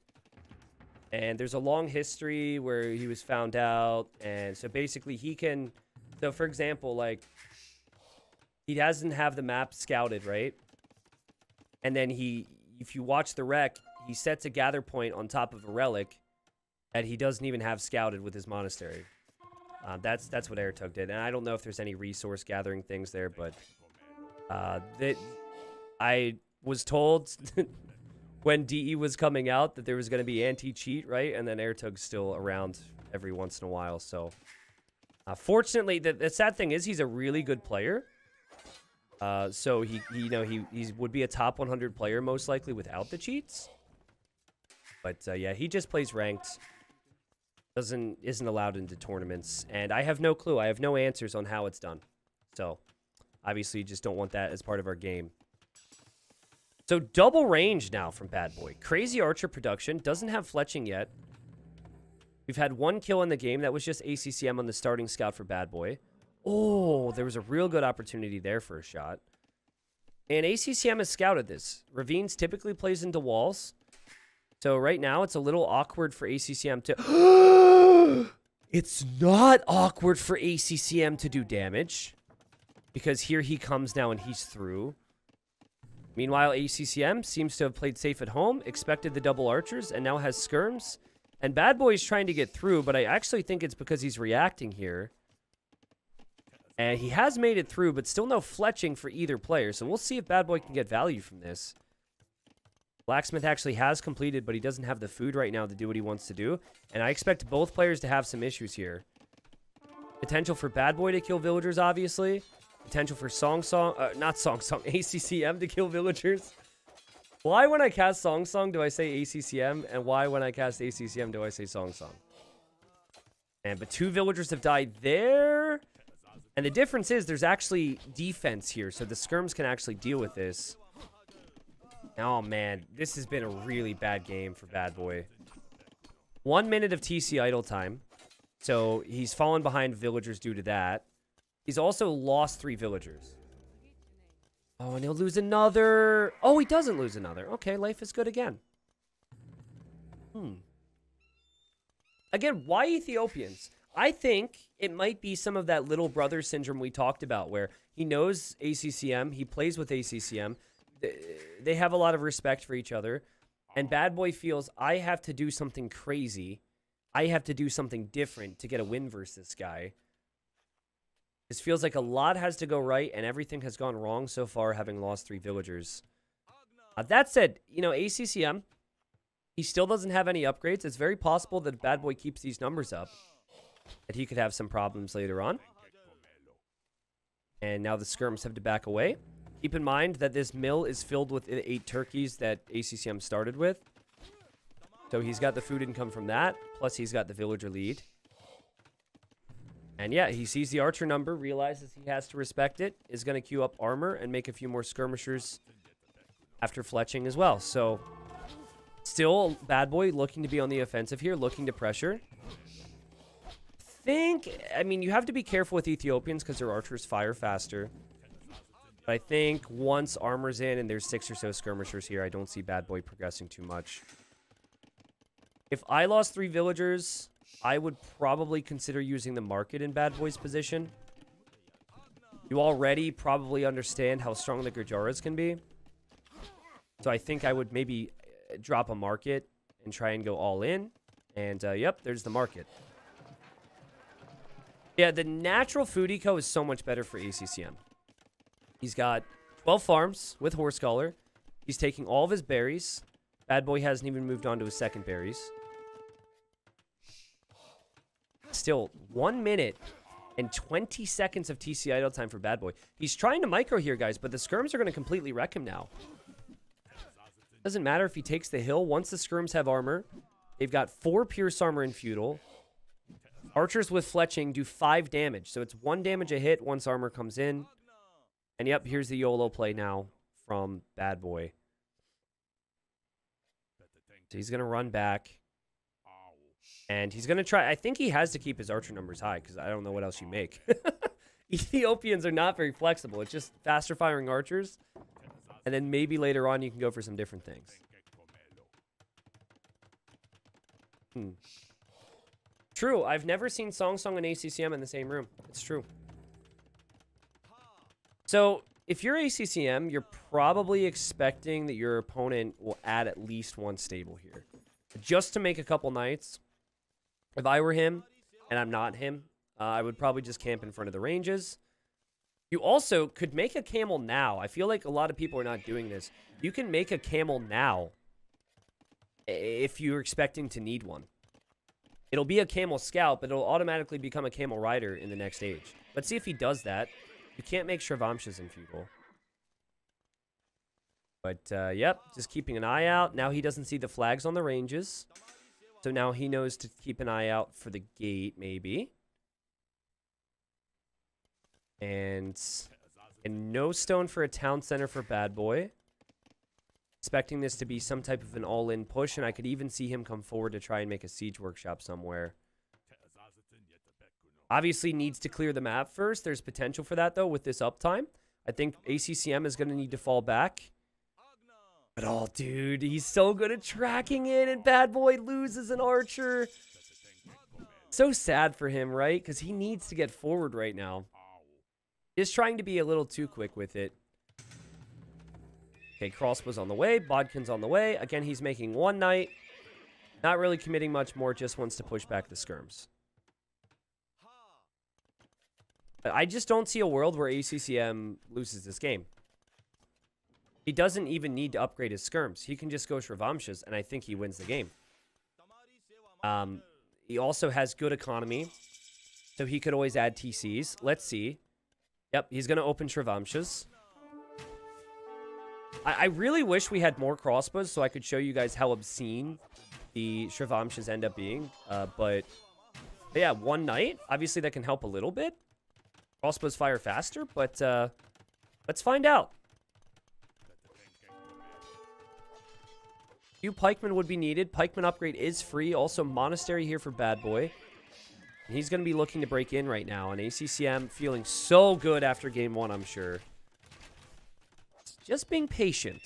And there's a long history where he was found out, and so basically he can... So, for example, like, he doesn't have the map scouted, right? And then if you watch the rec, he sets a gather point on top of a relic that he doesn't even have scouted with his monastery. That's what Airtug did. And I don't know if there's any resource gathering things there, but I was told when DE was coming out that there was going to be anti-cheat, right? And then Airtug's still around every once in a while. So fortunately, the sad thing is he's a really good player. So he would be a top 100 player most likely without the cheats. But yeah, he just plays ranked. Isn't allowed into tournaments, and I have no clue. I have no answers on how it's done. So, obviously, you just don't want that as part of our game. So, double range now from BadBoy. Crazy Archer production. Doesn't have fletching yet. We've had 1 kill in the game. That was just ACCM on the starting scout for BadBoy. Oh, there was a real good opportunity there for a shot. And ACCM has scouted this. Ravines typically plays into walls. So right now, it's a little awkward for ACCM to... It's not awkward for ACCM to do damage. Because here he comes now and he's through. Meanwhile, ACCM seems to have played safe at home, expected the double archers, and now has skirms. And BadBoy is trying to get through, but I actually think it's because he's reacting here. And he has made it through, but still no fletching for either player. So we'll see if BadBoy can get value from this. Blacksmith actually has completed, but he doesn't have the food right now to do what he wants to do. And I expect both players to have some issues here. Potential for BadBoy to kill villagers, obviously. Potential for ACCM to kill villagers. Why when I cast Song do I say ACCM? And why when I cast ACCM do I say Song? But 2 villagers have died there. And the difference is there's actually defense here. So the skirms can actually deal with this. Oh, man. This has been a really bad game for BadBoy. 1 minute of TC idle time. So he's fallen behind villagers due to that. He's also lost 3 villagers. Oh, and he'll lose another. Oh, he doesn't lose another. Okay, life is good again. Again, why Ethiopians? I think it might be some of that little brother syndrome we talked about where he knows ACCM, he plays with ACCM. They have a lot of respect for each other. And BadBoy feels, I have to do something crazy. I have to do something different to get a win versus this guy. This feels like a lot has to go right, and everything has gone wrong so far, having lost 3 villagers. That said, you know, ACCM, he still doesn't have any upgrades. It's very possible that if BadBoy keeps these numbers up, that he could have some problems later on. And now the skirms have to back away. Keep in mind that this mill is filled with 8 turkeys that ACCM started with. So he's got the food income from that, plus he's got the villager lead. And yeah, he sees the archer number, realizes he has to respect it, is going to queue up armor and make a few more skirmishers after fletching as well. So still BadBoy looking to be on the offensive here, looking to pressure. I mean, you have to be careful with Ethiopians because their archers fire faster. But I think once armor's in and there's 6 or so skirmishers here, I don't see BadBoy progressing too much. If I lost 3 villagers, I would probably consider using the market in BadBoy's position. You already probably understand how strong the Gurjaras can be. So I think I would maybe drop a market and try and go all in. And yep, there's the market. Yeah, the natural food eco is so much better for ACCM. He's got 12 farms with Horse Collar. He's taking all of his berries. BadBoy hasn't even moved on to his second berries. Still, 1 minute and 20 seconds of TC idle time for BadBoy. He's trying to micro here, guys, but the skirms are going to completely wreck him now. Doesn't matter if he takes the hill. Once the skirms have armor, they've got 4 pierce armor in feudal. Archers with fletching do 5 damage. So it's 1 damage a hit once armor comes in. And yep, here's the YOLO play now from BadBoy. So he's going to run back. And he's going to try. I think he has to keep his archer numbers high because I don't know what else you make. Ethiopians are not very flexible. It's just faster firing archers. And then maybe later on you can go for some different things. True. I've never seen Song Song and ACCM in the same room. It's true. So if you're ACCM, you're probably expecting that your opponent will add at least one stable here. Just to make a couple knights. If I were him, and I'm not him, I would probably just camp in front of the ranges. You also could make a camel now. I feel like a lot of people are not doing this. You can make a camel now if you're expecting to need one. It'll be a camel scout, but it'll automatically become a camel rider in the next stage. Let's see if he does that. You can't make Shravamshas in feudal. But, yep, just keeping an eye out. Now he doesn't see the flags on the ranges. So now he knows to keep an eye out for the gate, maybe. And no stone for a town center for BadBoy. Expecting this to be some type of an all-in push, and I could even see him come forward to try and make a siege workshop somewhere. Obviously needs to clear the map first. There's potential for that, though, with this uptime. I think ACCM is going to need to fall back. But, oh, dude, he's so good at tracking it, and BadBoy loses an archer. So sad for him, right? Because he needs to get forward right now. He's trying to be a little too quick with it. Okay, crossbow's on the way. Bodkin's on the way. Again, he's making one knight. Not really committing much more. Just wants to push back the skirms. But I just don't see a world where ACCM loses this game. He doesn't even need to upgrade his skirms. He can just go Shravamshas, and I think he wins the game. He also has good economy, so he could always add TCs. Let's see. Yep, he's going to open Shravamshas. I really wish we had more crossbows so I could show you guys how obscene the Shravamshas end up being. But yeah, one knight. Obviously, that can help a little bit. Crossbows fire faster, but let's find out. Few pikemen would be needed. Pikeman upgrade is free. Also, monastery here for BadBoy. He's going to be looking to break in right now. And ACCM feeling so good after game one, I'm sure. Just being patient.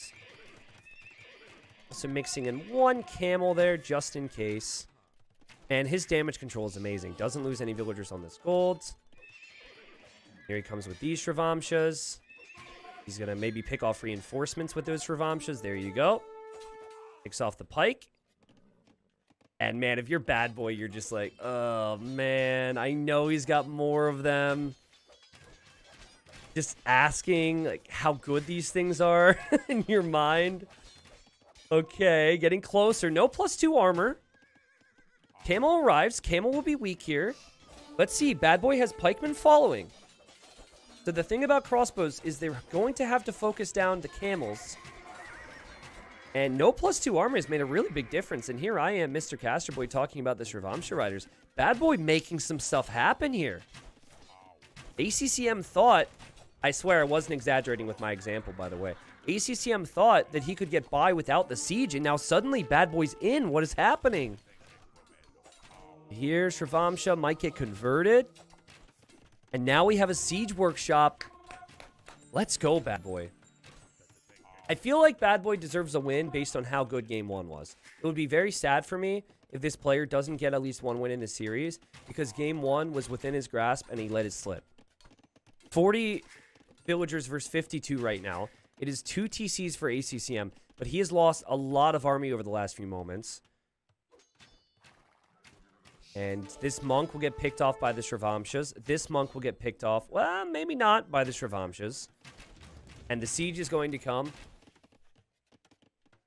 Also mixing in one camel there just in case. And his damage control is amazing. Doesn't lose any villagers on this gold. Here he comes with these Shravamshas. He's going to maybe pick off reinforcements with those Shravamshas. There you go. Picks off the pike. And man, if you're BadBoy, you're just like, oh man, I know he's got more of them. Just asking like how good these things are in your mind. Okay, getting closer. No +2 armor. Camel arrives. Camel will be weak here. Let's see. BadBoy has pikemen following. So the thing about crossbows is they're going to have to focus down the camels. And no +2 armor has made a really big difference. And here I am, Mr. Casterboy, talking about the Shravamsha riders. BadBoy making some stuff happen here. ACCM thought, I swear I wasn't exaggerating with my example, by the way. ACCM thought that he could get by without the siege, and now suddenly BadBoy's in. What is happening? Here, Shravamsha might get converted. And now we have a siege workshop. Let's go, BadBoy. I feel like BadBoy deserves a win based on how good game one was. It would be very sad for me if this player doesn't get at least one win in the series because game one was within his grasp and he let it slip. 40 villagers versus 52 right now. It is 2 TCs for ACCM, but he has lost a lot of army over the last few moments. And this monk will get picked off by the Shravamshas. This monk will get picked off, well, maybe not by the Shravamshas. And the siege is going to come.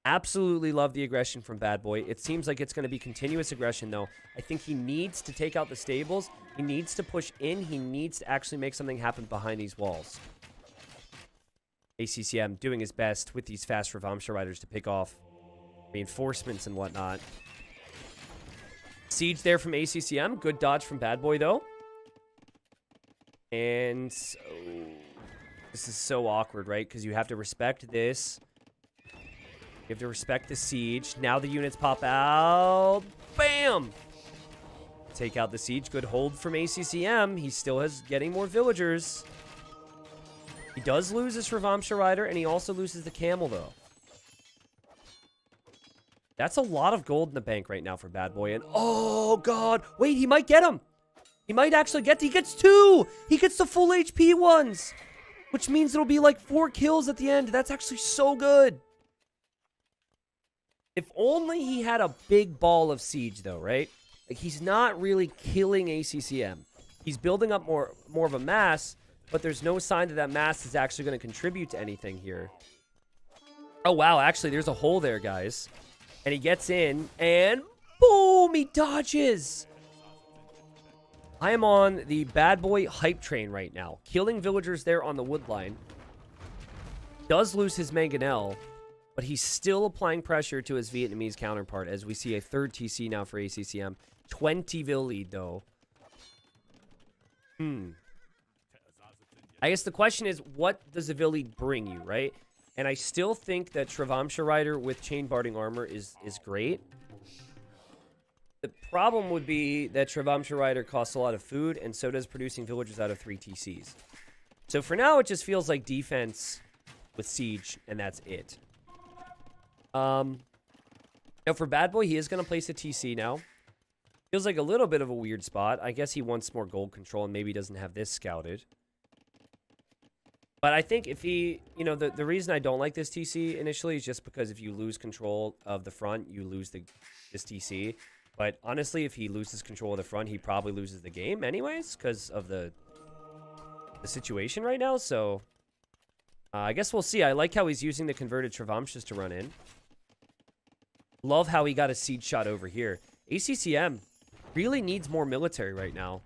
Absolutely love the aggression from BadBoy. It seems like it's going to be continuous aggression, though. I think he needs to take out the stables. He needs to push in. He needs to actually make something happen behind these walls. ACCM doing his best with these fast Shravamsha riders to pick off reinforcements and whatnot. Siege there from ACCM. Good dodge from BadBoy, though. And so This is so awkward, right? Because you have to respect this. You have to respect the siege. Now the units pop out. Bam! Take out the siege. Good hold from ACCM. He still has getting more villagers. He does lose his Sravamsha Rider, and he also loses the camel, though. That's a lot of gold in the bank right now for BadBoy. And oh, God. Wait, he might get him. He might actually get... He gets 2. He gets the full HP ones. Which means it'll be like 4 kills at the end. That's actually so good. If only he had a big ball of siege, though, right? Like, he's not really killing ACCM. He's building up more of a mass, but there's no sign that that mass is actually going to contribute to anything here. Oh, wow. Actually, there's a hole there, guys. And he gets in, and boom, he dodges. I am on the BadBoy hype train right now. Killing villagers there on the wood line. Does lose his Mangonel, but he's still applying pressure to his Vietnamese counterpart as we see a third TC now for ACCM. 20 Vil lead, though. I guess the question is, what does a Vil lead bring you, right? And I still think that Sravamsha Rider with Chain Barding Armor is great. The problem would be that Sravamsha Rider costs a lot of food, and so does producing villagers out of 3 TCs. So for now, it just feels like defense with Siege, and that's it. Now for BadBoy, he is going to place a TC now. Feels like a little bit of a weird spot. I guess he wants more gold control and maybe doesn't have this scouted. But I think if he, you know, the reason I don't like this TC initially is just because if you lose control of the front, you lose this TC. But honestly, if he loses control of the front, he probably loses the game anyways because of the situation right now. So I guess we'll see. I like how he's using the converted Sravamshas to run in. Love how he got a siege shot over here. ACCM really needs more military right now.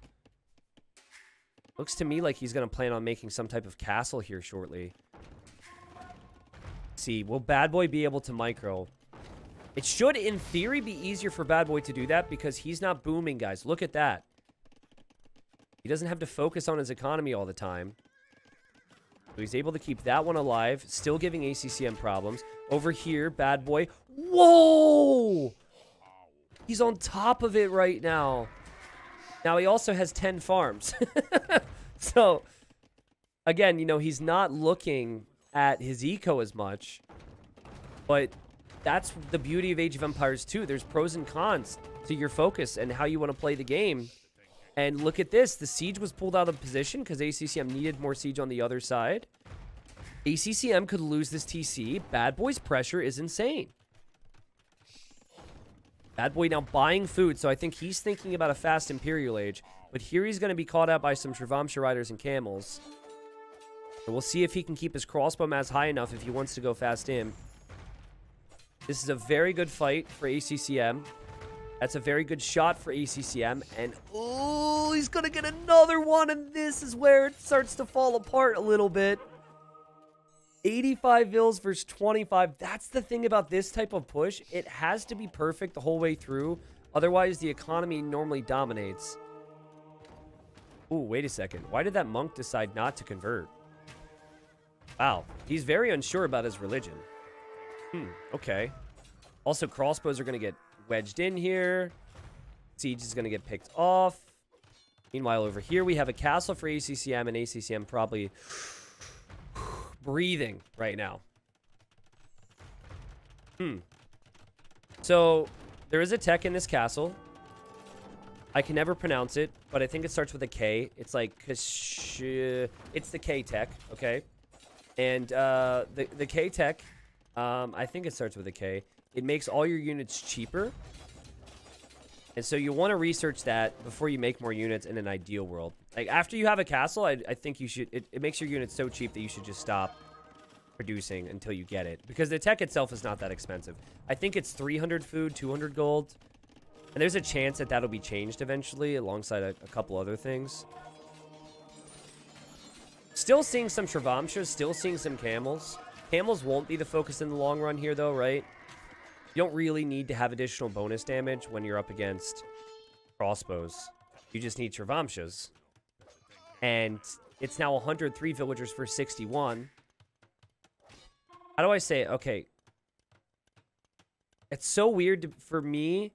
Looks to me like he's going to plan on making some type of castle here shortly. Let's see, will BadBoy be able to micro? It should, in theory, be easier for BadBoy to do that because he's not booming, guys. Look at that. He doesn't have to focus on his economy all the time. So he's able to keep that one alive, still giving ACCM problems. Over here, BadBoy. Whoa! He's on top of it right now. Now, he also has 10 farms. So, again, you know, he's not looking at his eco as much. But that's the beauty of Age of Empires 2. There's pros and cons to your focus and how you want to play the game. And look at this. The siege was pulled out of position because ACCM needed more siege on the other side. ACCM could lose this TC. BadBoy's pressure is insane. BadBoy now buying food, so I think he's thinking about a fast Imperial Age. But here he's going to be caught out by some Sravamsha Riders and Camels. And we'll see if he can keep his crossbow mass high enough if he wants to go fast in. This is a very good fight for ACCM. That's a very good shot for ACCM. And, oh, he's going to get another one, and this is where it starts to fall apart a little bit. 85 Vils versus 25. That's the thing about this type of push. It has to be perfect the whole way through. Otherwise, the economy normally dominates. Ooh, wait a second. Why did that monk decide not to convert? Wow. He's very unsure about his religion. Okay. Also, crossbows are going to get wedged in here. Siege is going to get picked off. Meanwhile, over here, we have a castle for ACCM, and ACCM probably breathing right now. So, there is a tech in this castle. I can never pronounce it, but I think it starts with a K. It's like, it's the K tech, okay? And the K tech, I think it starts with a K. It makes all your units cheaper. And so you want to research that before you make more units in an ideal world. Like, after you have a castle, I think you should... It makes your units so cheap that you should just stop producing until you get it. Because the tech itself is not that expensive. I think it's 300 food, 200 gold. And there's a chance that that'll be changed eventually alongside a couple other things. Still seeing some Sravamshas, still seeing some Camels. Camels won't be the focus in the long run here, though, right? You don't really need to have additional bonus damage when you're up against crossbows. You just need Sravamshas. And it's now 103 villagers for 61. How do I say it? Okay. It's so weird for me,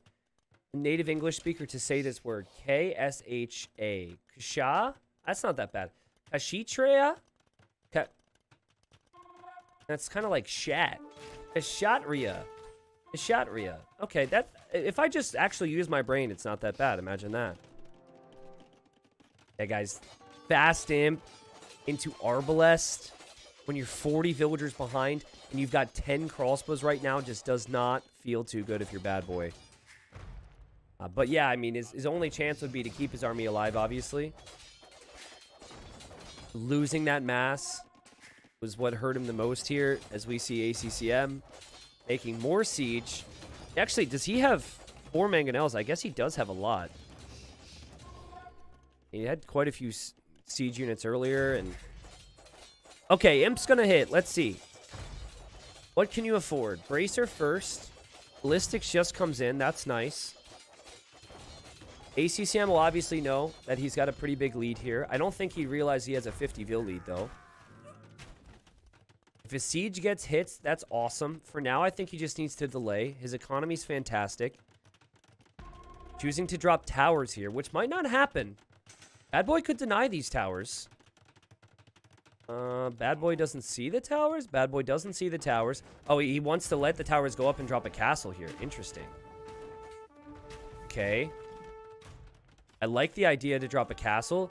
a native English speaker, to say this word. K-S-H-A. Kasha? That's not that bad. Kashitrea? That's kind of like shat. Kashatria. Kashatria. Okay, that... If I just actually use my brain, it's not that bad. Imagine that. Yeah, guys. Fast imp into Arbalest when you're 40 villagers behind and you've got 10 crossbows right now just does not feel too good if you're bad boy. But yeah, I mean, his only chance would be to keep his army alive, obviously. Losing that mass was what hurt him the most here, as we see ACCM making more siege. Actually, does he have 4 mangonels? I guess he does have a lot. He had quite a few siege units earlier, and... Okay, Imp's gonna hit. Let's see. What can you afford? Bracer first. Ballistics just comes in. That's nice. ACCM will obviously know that he's got a pretty big lead here. I don't think he realized he has a 50 vil lead, though. If his siege gets hits, that's awesome. For now, I think he just needs to delay. His economy's fantastic. Choosing to drop towers here, which might not happen. BadBoy could deny these towers. BadBoy doesn't see the towers? BadBoy doesn't see the towers. Oh, he wants to let the towers go up and drop a castle here. Interesting. Okay. I like the idea to drop a castle,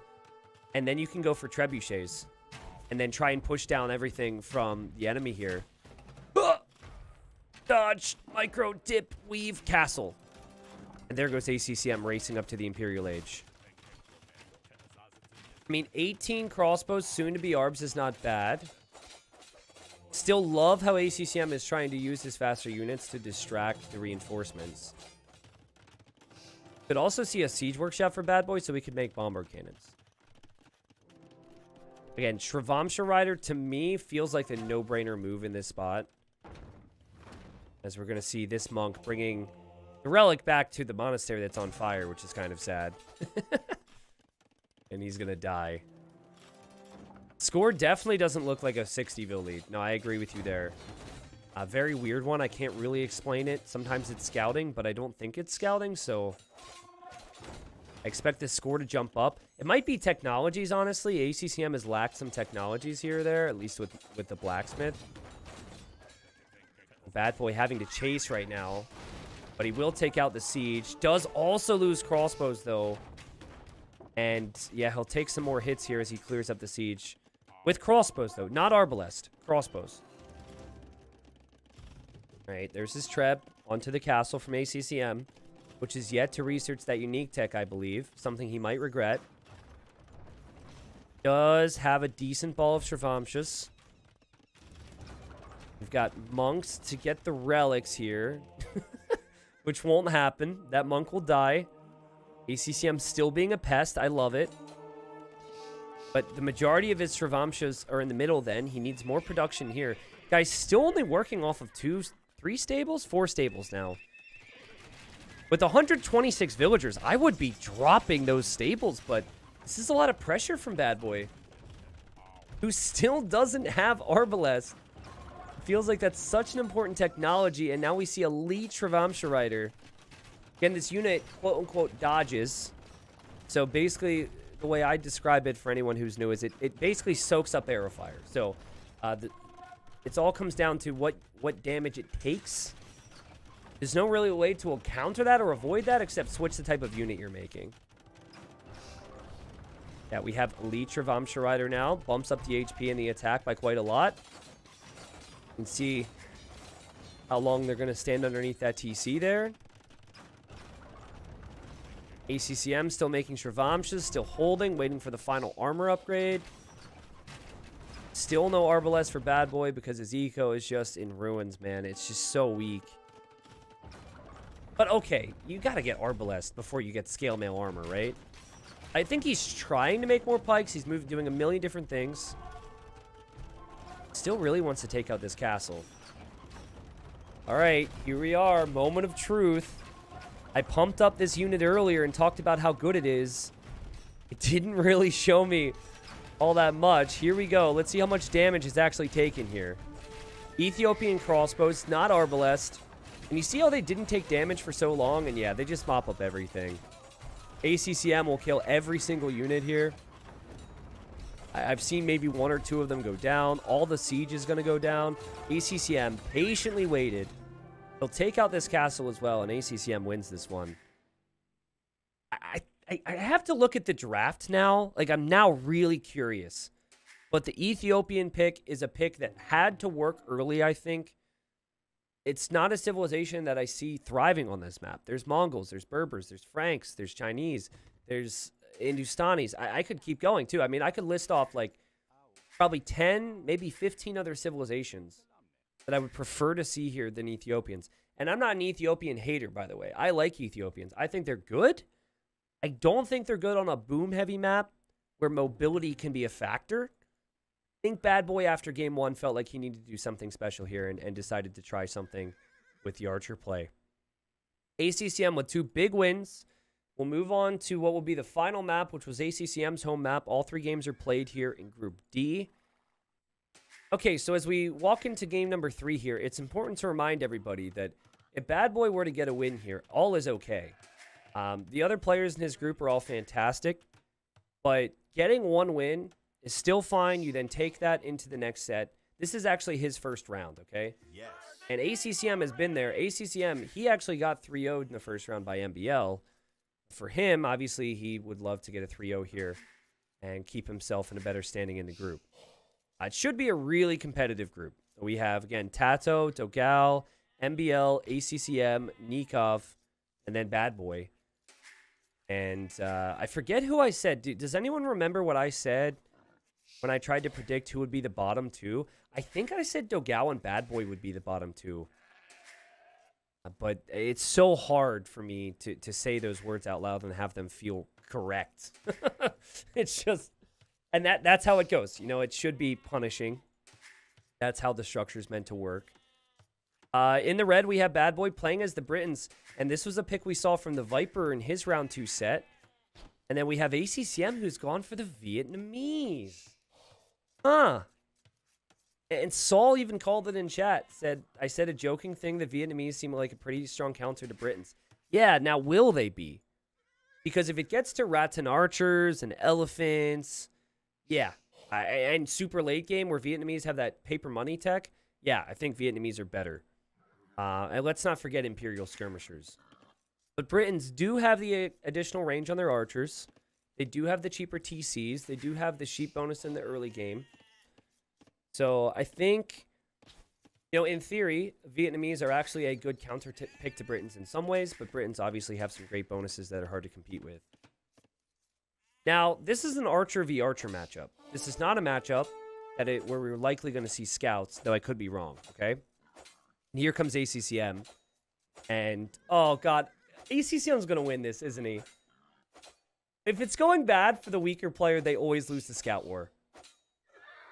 and then you can go for trebuchets. And then try and push down everything from the enemy here. Dodge, micro, dip, weave, castle. And there goes ACCM racing up to the Imperial Age. I mean, 18 crossbows, soon to be Arbs, is not bad. Still love how ACCM is trying to use his faster units to distract the reinforcements. Could also see a siege workshop for BadBoy so we could make bomber cannons. Again, Shrivamsha Rider, to me, feels like the no-brainer move in this spot. As we're going to see this monk bringing the relic back to the monastery that's on fire, which is kind of sad. And he's going to die. Score definitely doesn't look like a 60 vil lead. No, I agree with you there. A very weird one. I can't really explain it. Sometimes it's scouting, but I don't think it's scouting, so... I expect this score to jump up. It might be technologies, honestly. ACCM has lacked some technologies here or there, at least with the blacksmith. BadBoy having to chase right now. But he will take out the siege. Does also lose crossbows, though. And, yeah, he'll take some more hits here as he clears up the siege. With crossbows, though. Not Arbalest. Crossbows. All right, there's his treb onto the castle from ACCM. Which is yet to research that unique tech, I believe. Something he might regret. Does have a decent ball of Shrivamshas. We've got monks to get the relics here. Which won't happen. That monk will die. ACCM still being a pest. I love it. But the majority of his Shrivamshas are in the middle then. He needs more production here. Guys, still only working off of 4 stables now. With 126 villagers, I would be dropping those stables, but this is a lot of pressure from BadBoy, who still doesn't have Arbalest. Feels like that's such an important technology, and now we see elite Shrivamsha Rider. Again, this unit, quote-unquote, dodges. So basically, the way I describe it for anyone who's new is it basically soaks up arrow fire. So it all comes down to what damage it takes. There's no really way to counter that or avoid that except switch the type of unit you're making. Yeah, we have Elite Shrivamsha Rider now. Bumps up the HP and the attack by quite a lot. You can see how long they're going to stand underneath that TC there. ACCM still making Shrivamshas, still holding, waiting for the final armor upgrade. Still no Arbalest for BadBoy because his eco is just in ruins, man. It's just so weak. But okay, you gotta get Arbalest before you get scale mail armor, right? I think he's trying to make more pikes. He's doing a million different things. Still really wants to take out this castle. All right, here we are. Moment of truth. I pumped up this unit earlier and talked about how good it is. It didn't really show me all that much. Here we go. Let's see how much damage is actually taken here. Ethiopian crossbows, not arbalest. And you see how they didn't take damage for so long? And yeah, they just mop up everything. ACCM will kill every single unit here. I've seen maybe 1 or 2 of them go down. All the siege is going to go down. ACCM patiently waited. He'll take out this castle as well, and ACCM wins this one. I have to look at the draft now. Like, I'm now really curious. But the Ethiopian pick is a pick that had to work early, I think. It's not a civilization that I see thriving on this map. There's Mongols, there's Berbers, there's Franks, there's Chinese, there's Hindustanis. I could keep going, too. I mean, I could list off, like, probably 10, maybe 15 other civilizations that I would prefer to see here than Ethiopians. And I'm not an Ethiopian hater, by the way. I like Ethiopians. I think they're good. I don't think they're good on a boom-heavy map where mobility can be a factor. I think BadBoy, after game 1, felt like he needed to do something special here and decided to try something with the Archer play. ACCM with 2 big wins. We'll move on to what will be the final map, which was ACCM's home map. All 3 games are played here in Group D. Okay, so as we walk into game number 3 here, it's important to remind everybody that if BadBoy were to get a win here, all is okay. The other players in his group are all fantastic, but getting 1 win is still fine. You then take that into the next set. This is actually his first round, okay? Yes. And ACCM has been there. ACCM, he actually got 3-0'd in the first round by MBL. For him, obviously, he would love to get a 3-0 here and keep himself in a better standing in the group. It should be a really competitive group. We have, again, Tato, Dogal, MBL, ACCM, Nikov, and then BadBoy. And I forget who I said. Does anyone remember what I said when I tried to predict who would be the bottom 2? I think I said Dogal and BadBoy would be the bottom 2. But it's so hard for me to say those words out loud and have them feel correct. It's just... And that's how it goes. You know, it should be punishing. That's how the structure's meant to work. In the red, we have BadBoy playing as the Britons. And this was a pick we saw from the Viper in his round 2 set. And then we have ACCM who's gone for the Vietnamese. Huh. And Saul even called it in chat. I said a joking thing. The Vietnamese seem like a pretty strong counter to Britons. Yeah, now will they be? Because if it gets to Rattan Archers and Elephants, yeah. And super late game where Vietnamese have that paper money tech, yeah, I think Vietnamese are better. And let's not forget Imperial Skirmishers. But Britons do have the additional range on their archers. They do have the cheaper TCs. They do have the sheep bonus in the early game. So I think, you know, in theory, Vietnamese are actually a good counter pick to Britons in some ways, but Britons obviously have some great bonuses that are hard to compete with. Now, this is an Archer v. Archer matchup. This is not a matchup where we're likely going to see scouts, though I could be wrong, okay? And here comes ACCM. And, oh, God. ACCM's going to win this, isn't he? If it's going bad for the weaker player, they always lose the Scout War.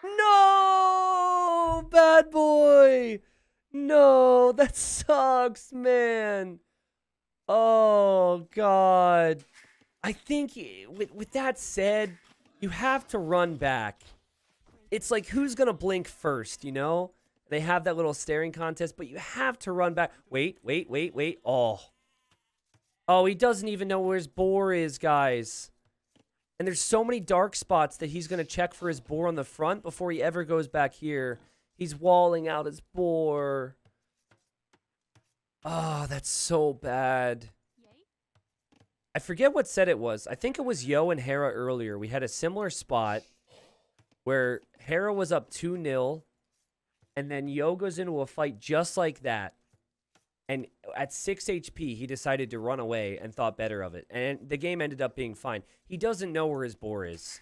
No! BadBoy! No, that sucks, man. Oh, God. I think with that said, you have to run back. It's like, who's going to blink first, you know? They have that little staring contest, but you have to run back. Wait. Oh. Oh, he doesn't even know where his boar is, guys. And there's so many dark spots that he's going to check for his boar on the front before he ever goes back here. He's walling out his boar. Oh, that's so bad. I forget what set it was. I think it was Yo and Hera earlier. We had a similar spot where Hera was up 2-0. And then Yo goes into a fight just like that. And at 6 HP, he decided to run away and thought better of it. And the game ended up being fine. He doesn't know where his boar is.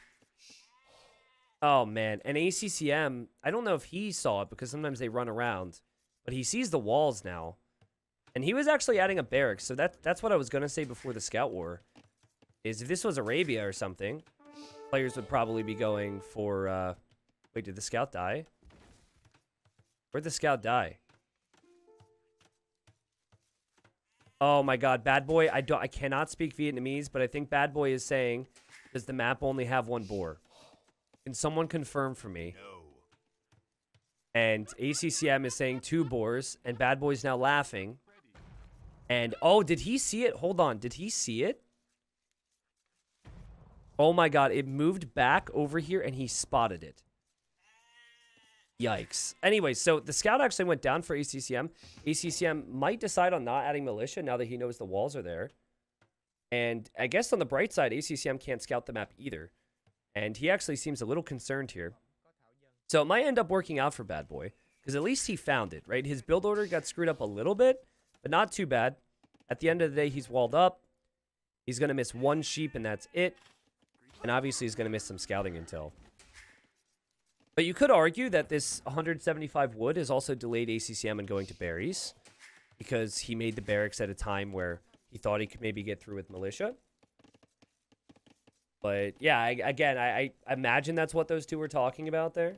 Oh, man. And ACCM, I don't know if he saw it because sometimes they run around. But he sees the walls now. And he was actually adding a barracks. So that's what I was going to say before the Scout War. Is if this was Arabia or something, players would probably be going for... wait, did the Scout die? Where'd the Scout die? Oh my God, BadBoy. I cannot speak Vietnamese, but I think BadBoy is saying Does the map only have one boar? Can someone confirm for me? No. And ACCM is saying 2 boars, and BadBoy's now laughing. And, oh, did he see it? Hold on. Did he see it? Oh, my God. It moved back over here, and he spotted it. Yikes. Anyway, so the scout actually went down for ACCM. ACCM might decide on not adding militia now that he knows the walls are there. And I guess on the bright side, ACCM can't scout the map either. And he actually seems a little concerned here. So it might end up working out for BadBoy, because at least he found it, right? His build order got screwed up a little bit, but not too bad. At the end of the day, he's walled up. He's going to miss 1 sheep, and that's it. And obviously, he's going to miss some scouting intel. But you could argue that this 175 wood has also delayed ACCM in going to berries, because he made the barracks at a time where he thought he could maybe get through with militia. But yeah, I imagine that's what those two were talking about there.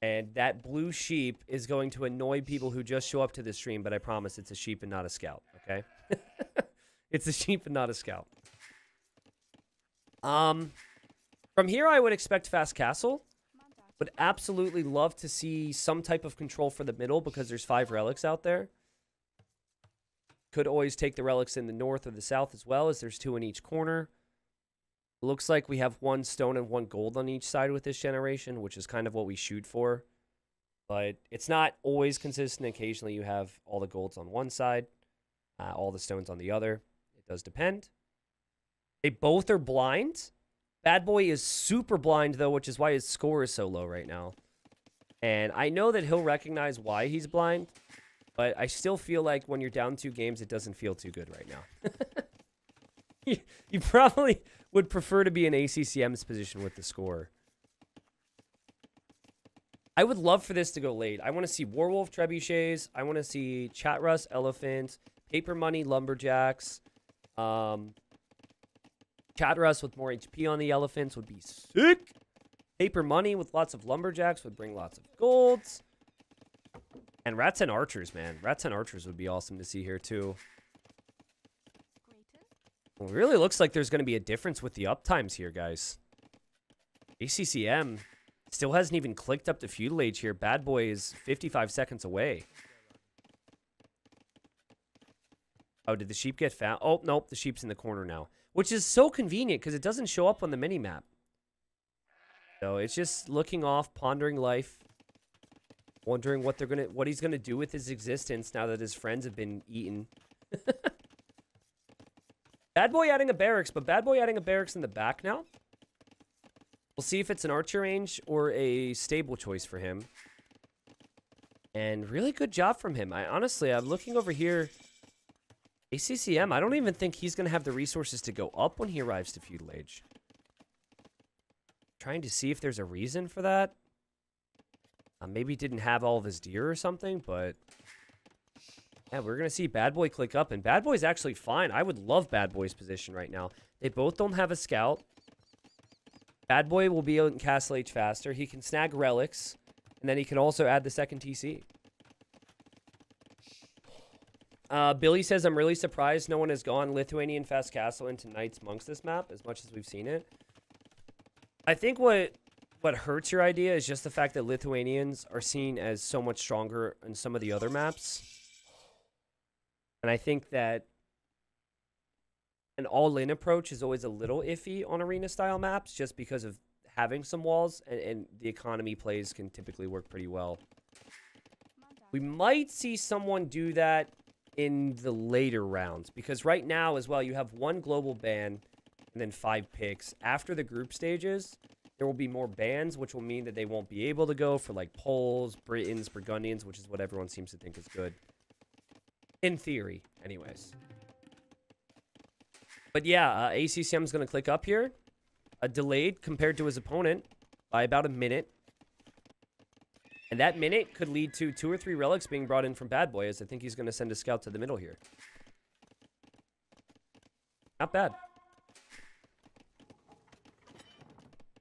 And that blue sheep is going to annoy people who just show up to the stream, but I promise it's a sheep and not a scout, okay? It's a sheep and not a scout. From here, I would expect fast castle. Would absolutely love to see some type of control for the middle because there's 5 relics out there. Could always take the relics in the north or the south as well, as there's 2 in each corner. Looks like we have 1 stone and 1 gold on each side with this generation, which is kind of what we shoot for. But it's not always consistent. Occasionally you have all the golds on one side, all the stones on the other. It does depend. They both are blind. BadBoy is super blind, though, which is why his score is so low right now. And I know that he'll recognize why he's blind, but I still feel like when you're down 2 games, it doesn't feel too good right now. You probably would prefer to be in ACCM's position with the score. I would love for this to go late. I want to see Warwolf Trebuchets. I want to see Chatrus Elephant, Paper Money Lumberjacks. Chatrus with more HP on the elephants would be sick. Paper Money with lots of lumberjacks would bring lots of golds. And Rats and Archers, man. Rats and Archers would be awesome to see here, too. Well, it really looks like there's going to be a difference with the uptimes here, guys. ACCM still hasn't even clicked up to Feudal Age here. BadBoy is 55 seconds away. Oh, did the sheep get found? Oh, nope. The sheep's in the corner now. Which is so convenient because it doesn't show up on the mini-map. So it's just looking off, pondering life. Wondering what he's gonna do with his existence now that his friends have been eaten. BadBoy adding a barracks, but BadBoy adding a barracks in the back now. We'll see if it's an archer range or a stable choice for him. And really good job from him. Honestly, I'm looking over here. ACCM, I don't even think he's going to have the resources to go up when he arrives to Feudal Age. Trying to see if there's a reason for that. Maybe he didn't have all of his deer or something, but... yeah, we're going to see BadBoy click up, and BadBoy's actually fine. I would love BadBoy's position right now. They both don't have a scout. BadBoy will be in Castle Age faster. He can snag relics, and then he can also add the second TC. Billy says, I'm really surprised no one has gone Lithuanian Fast Castle into Knights Monks this map, as much as we've seen it. I think what hurts your idea is just the fact that Lithuanians are seen as so much stronger in some of the other maps. And I think that an all-in approach is always a little iffy on arena-style maps, just because of having some walls, and the economy plays can typically work pretty well. We might see someone do that in the later rounds, because right now as well, you have 1 global ban and then 5 picks. After the group stages, there will be more bans, which will mean that they won't be able to go for like Poles, Britons, Burgundians, which is what everyone seems to think is good. In theory, anyways. But yeah, ACCM is going to click up here. Delayed compared to his opponent by about a minute. And that minute could lead to 2 or 3 relics being brought in from BadBoy, as I think he's going to send a scout to the middle here. Not bad.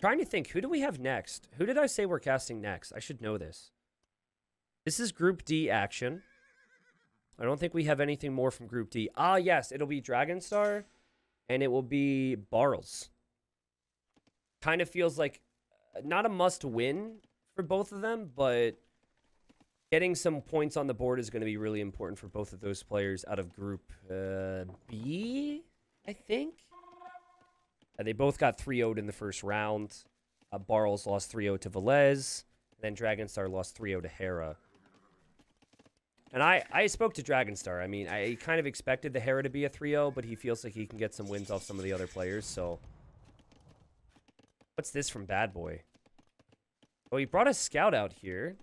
Trying to think, who do we have next? Who did I say we're casting next? I should know this. This is Group D action. I don't think we have anything more from Group D. Ah, yes, it'll be Dragonstar, and it will be Barles. kind of feels like not a must-win for both of them, but getting some points on the board is going to be really important for both of those players out of Group B, I think. They both got 3-0'd in the first round. Barles lost 3-0 to Velez. Then Dragonstar lost 3-0 to Hera. And I spoke to Dragonstar. I mean, I kind of expected the Hera to be a 3-0, but he feels like he can get some wins off some of the other players, so... What's this from BadBoy? Oh, he brought a scout out here.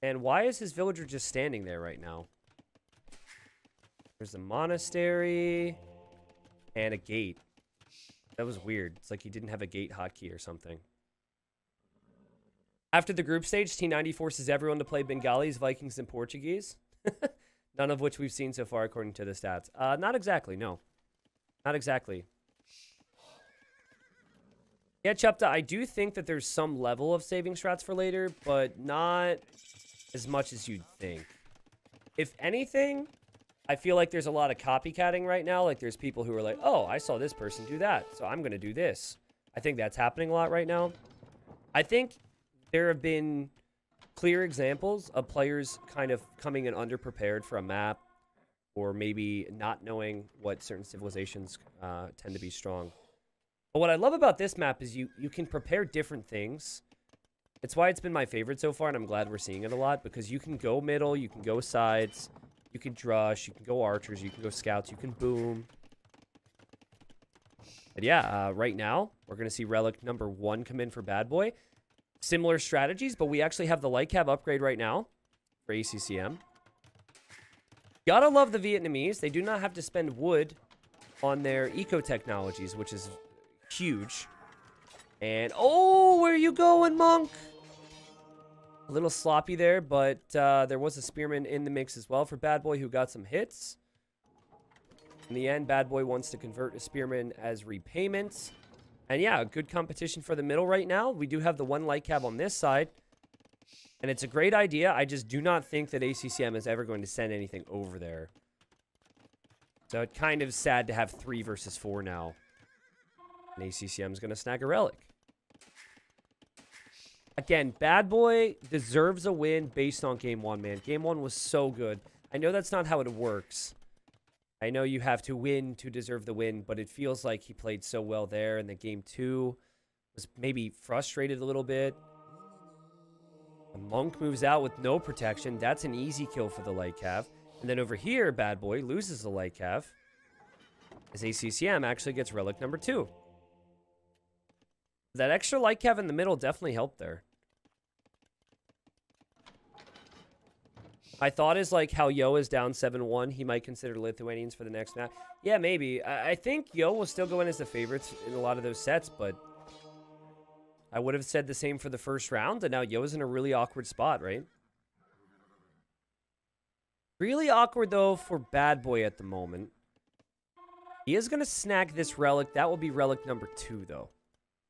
And why is his villager just standing there right now? There's a monastery and a gate. That was weird. It's like he didn't have a gate hotkey or something. After the group stage, T90 forces everyone to play Bengalis, Vikings, and Portuguese. None of which we've seen so far according to the stats. Not exactly, no. Not exactly. Yeah, Chupta, I do think that there's some level of saving strats for later, but not as much as you'd think. If anything, I feel like there's a lot of copycatting right now. Like, there's people who are like, oh, I saw this person do that, so I'm going to do this. I think that's happening a lot right now. I think there have been clear examples of players kind of coming in underprepared for a map or maybe not knowing what certain civilizations tend to be strong. But what I love about this map is you can prepare different things. It's why it's been my favorite so far, and I'm glad we're seeing it a lot, because you can go middle, you can go sides, you can drush, you can go archers, you can go scouts, you can boom. But yeah, right now, we're going to see relic number 1 come in for BadBoy. Similar strategies, but we actually have the light cab upgrade right now for ACCM. Gotta love the Vietnamese. They do not have to spend wood on their eco technologies, which is huge. And, oh, where are you going, Monk? A little sloppy there, but there was a spearman in the mix as well for BadBoy who got some hits. In the end, BadBoy wants to convert a spearman as repayment. And yeah, good competition for the middle right now. We do have the 1 light cab on this side. And it's a great idea. I just do not think that ACCM is ever going to send anything over there. So it's kind of sad to have 3 versus 4 now. And ACCM is going to snag a relic. Again, BadBoy deserves a win based on Game 1, man. Game 1 was so good. I know that's not how it works. I know you have to win to deserve the win, but it feels like he played so well there. And the Game 2 was maybe frustrated a little bit. The Monk moves out with no protection. That's an easy kill for the light cav. And then over here, BadBoy loses the light cav, as ACCM actually gets relic number 2. That extra light cav in the middle definitely helped there. My thought is like how Yo is down 7-1. He might consider Lithuanians for the next map. Yeah, maybe. I think Yo will still go in as the favorites in a lot of those sets, but I would have said the same for the first round, and now Yo is in a really awkward spot, right? Really awkward, though, for BadBoy at the moment. He is going to snag this relic. That will be relic number 2, though.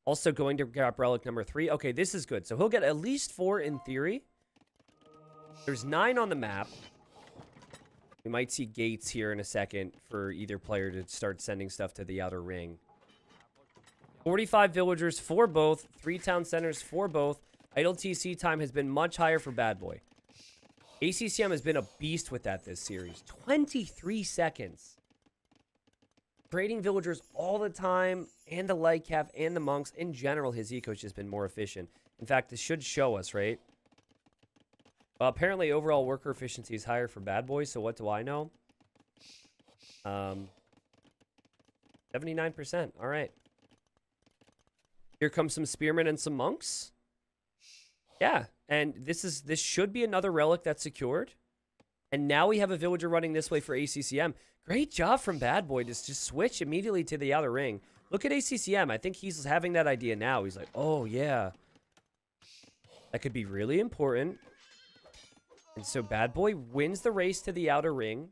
Also going to grab relic number 3. Okay, this is good. So he'll get at least 4 in theory. There's 9 on the map. We might see gates here in a second for either player to start sending stuff to the outer ring. 45 villagers for both. 3 town centers for both. Idle TC time has been much higher for BadBoy. ACCM has been a beast with that this series. 23 seconds. Trading villagers all the time, and the light cav and the monks. In general, his eco's just been more efficient. In fact, this should show us, right? Well, apparently overall worker efficiency is higher for BadBoy, so what do I know? 79%. All right. Here comes some spearmen and some monks. Yeah, and this should be another relic that's secured. And now we have a villager running this way for ACCM. Great job from BadBoy to just switch immediately to the outer ring. Look at ACCM. I think he's having that idea now. He's like, oh, yeah. That could be really important. And so BadBoy wins the race to the outer ring.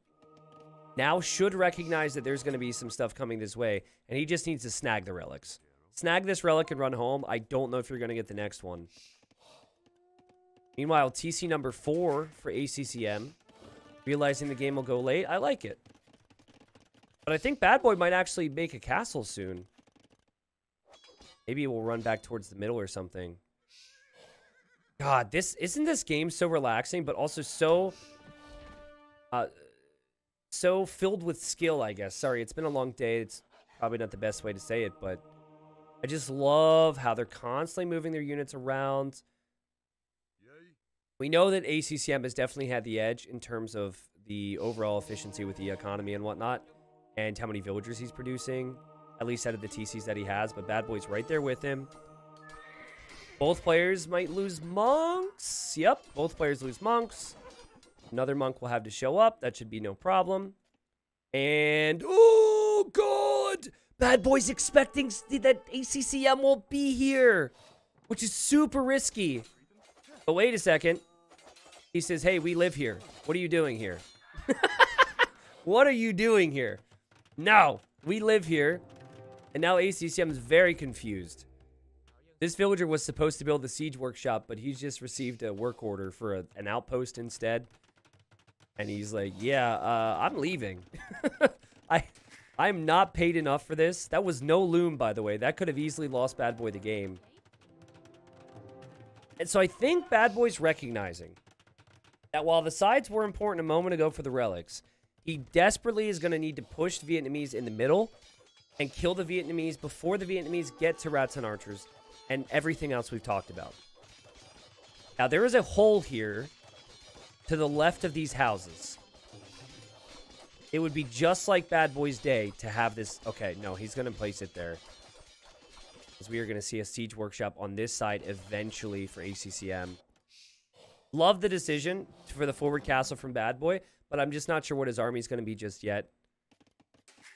Now should recognize that there's going to be some stuff coming this way. And he just needs to snag the relics. Snag this relic and run home. I don't know if you're going to get the next one. Meanwhile, TC number 4 for ACCM. Realizing the game will go late. I like it. But I think BadBoy might actually make a castle soon. Maybe we'll run back towards the middle or something. God, isn't this game so relaxing, but also so filled with skill, I guess. Sorry, it's been a long day. It's probably not the best way to say it, but I just love how they're constantly moving their units around. We know that ACCM has definitely had the edge in terms of the overall efficiency with the economy and whatnot, and how many villagers he's producing, at least out of the TCs that he has, but BadBoy's right there with him. Both players might lose monks. Yep, both players lose monks. Another monk will have to show up. That should be no problem. And, oh, God! BadBoy's expecting that ACCM won't be here, which is super risky. But wait a second. He says, hey, we live here. What are you doing here? What are you doing here? No, we live here. And now ACCM is very confused. This villager was supposed to build the siege workshop, but he's just received a work order for an outpost instead. And he's like, yeah, I'm leaving. I'm not paid enough for this. That was no loom, by the way. That could have easily lost BadBoy the game. And so I think BadBoy's recognizing that while the sides were important a moment ago for the relics, he desperately is going to need to push the Vietnamese in the middle and kill the Vietnamese before the Vietnamese get to rats and archers and everything else we've talked about. Now, there is a hole here to the left of these houses. It would be just like BadBoy's day to have this. Okay, no, he's going to place it there. Because we are going to see a siege workshop on this side eventually for ACCM. Love the decision for the forward castle from BadBoy, but I'm just not sure what his army is going to be just yet.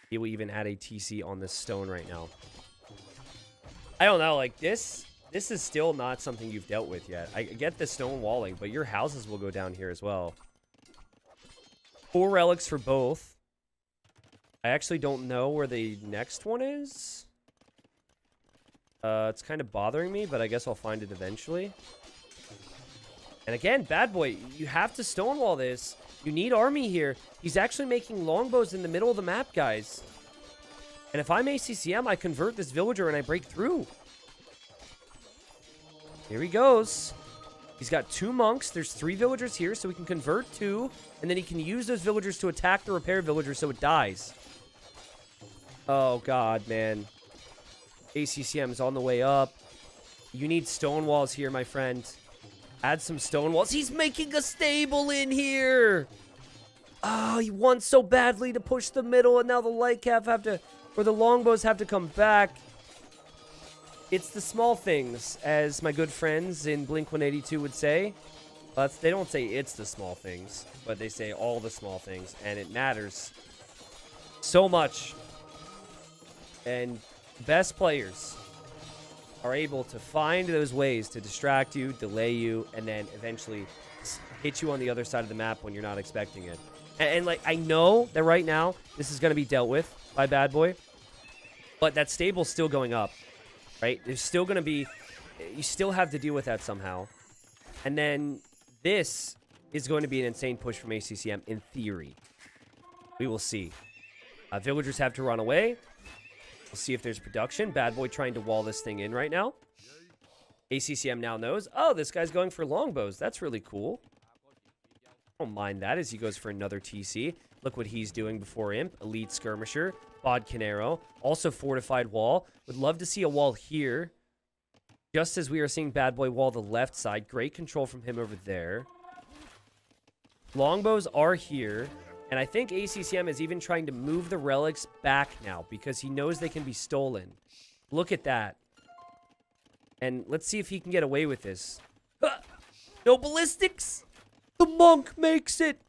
He will even add a TC on this stone right now. I don't know, like this is still not something you've dealt with yet. I get the stone walling, but your houses will go down here as well. 4 relics for both. I actually don't know where the next one is. It's kind of bothering me, but I guess I'll find it eventually. And again, BadBoy, you have to stonewall this. You need army here. He's actually making longbows in the middle of the map, guys. And if I'm ACCM, I convert this villager and I break through. Here he goes. He's got 2 monks. There's 3 villagers here, so we can convert 2. And then he can use those villagers to attack the repair villager so it dies. Oh, God, man. ACCM is on the way up. You need stone walls here, my friend. Add some stone walls. He's making a stable in here. Oh, he wants so badly to push the middle, and now the light calf have to, or the longbows have to come back. It's the small things, as my good friends in Blink-182 would say. But they don't say it's the small things, but they say all the small things, and it matters so much. And best players are able to find those ways to distract you, delay you, and then eventually hit you on the other side of the map when you're not expecting it. And like, I know that right now this is going to be dealt with by BadBoy, but that stable's still going up, right? There's still going to be, you still have to deal with that somehow. And then this is going to be an insane push from ACCM in theory. We will see. Villagers have to run away. We'll see if there's production. BadBoy trying to wall this thing in right now. ACCM now knows, oh, this guy's going for longbows. That's really cool. I don't mind that as he goes for another TC. Look what he's doing before Imp. Elite Skirmisher. Bodcanero. Also fortified wall. Would love to see a wall here. Just as we are seeing BadBoy wall the left side. Great control from him over there. Longbows are here. And I think ACCM is even trying to move the relics back now because he knows they can be stolen. Look at that. And let's see if he can get away with this. No ballistics! The monk makes it!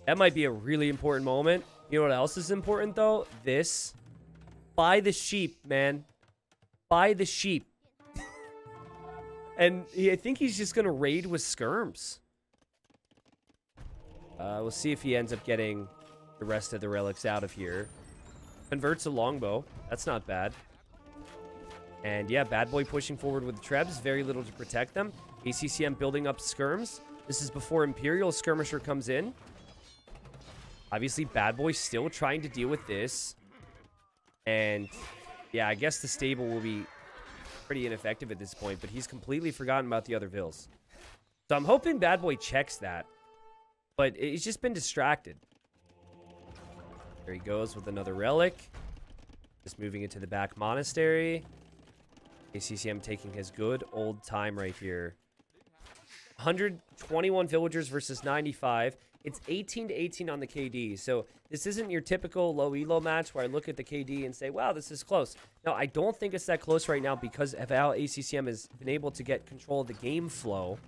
That might be a really important moment. You know what else is important, though? This. Buy the sheep, man. Buy the sheep. And I think he's just going to raid with skirms. We'll see if he ends up getting the rest of the relics out of here. Converts a longbow. That's not bad. And yeah, BadBoy pushing forward with the trebs. Very little to protect them. ACCM building up skirms. This is before Imperial Skirmisher comes in. Obviously, BadBoy still trying to deal with this. And Yeah, I guess the stable will be pretty ineffective at this point, but he's completely forgotten about the other vills. So I'm hoping BadBoy checks that, but he's just been distracted. There he goes with another relic. Just moving into the back monastery. ACCM taking his good old time right here. 121 villagers versus 95. It's 18 to 18 on the KD. So this isn't your typical low elo match where I look at the KD and say, wow, this is close. No, I don't think it's that close right now because of how ACCM has been able to get control of the game flow.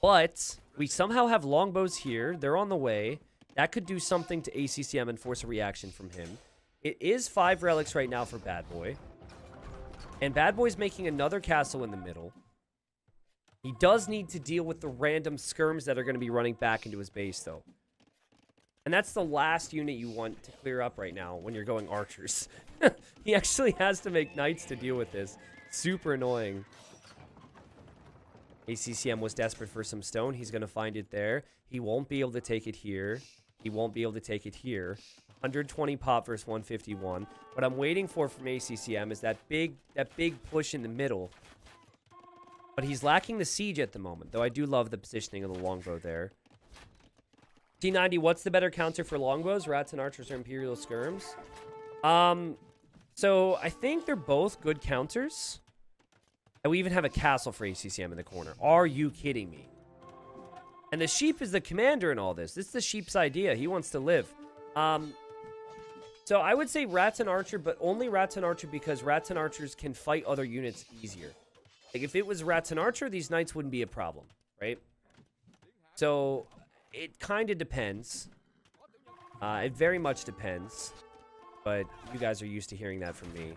But we somehow have longbows here. They're on the way. That could do something to ACCM and force a reaction from him. It is 5 relics right now for BadBoy. And BadBoy's making another castle in the middle. He does need to deal with the random skirms that are going to be running back into his base, though. And that's the last unit you want to clear up right now when you're going archers. He actually has to make knights to deal with this. Super annoying. ACCM was desperate for some stone. He's going to find it there. He won't be able to take it here. He won't be able to take it here. 120 pop versus 151. What I'm waiting for from ACCM is that big push in the middle. But he's lacking the siege at the moment, though I do love the positioning of the longbow there. T90, what's the better counter for longbows? Rats and archers or Imperial skirms? So I think they're both good counters. And we even have a castle for ACCM in the corner. Are you kidding me? And the sheep is the commander in all this. This is the sheep's idea. He wants to live. So I would say rats and archer, but only rats and archer because rats and archers can fight other units easier. Like, if it was rats and archer, these knights wouldn't be a problem, right? So, it kind of depends. It very much depends. But you guys are used to hearing that from me.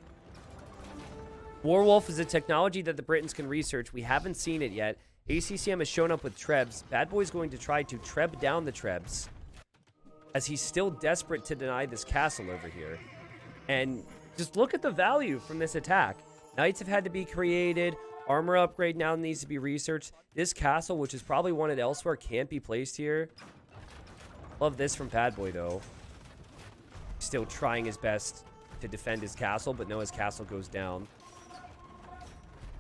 Warwolf is a technology that the Britons can research. We haven't seen it yet. ACCM has shown up with Trebs. BadBoy's going to try to Treb down the Trebs, as he's still desperate to deny this castle over here. And just look at the value from this attack. Knights have had to be created. Armor upgrade now needs to be researched. This castle, which is probably wanted elsewhere, can't be placed here. Love this from BadBoy, though. Still trying his best to defend his castle, but no, his castle goes down.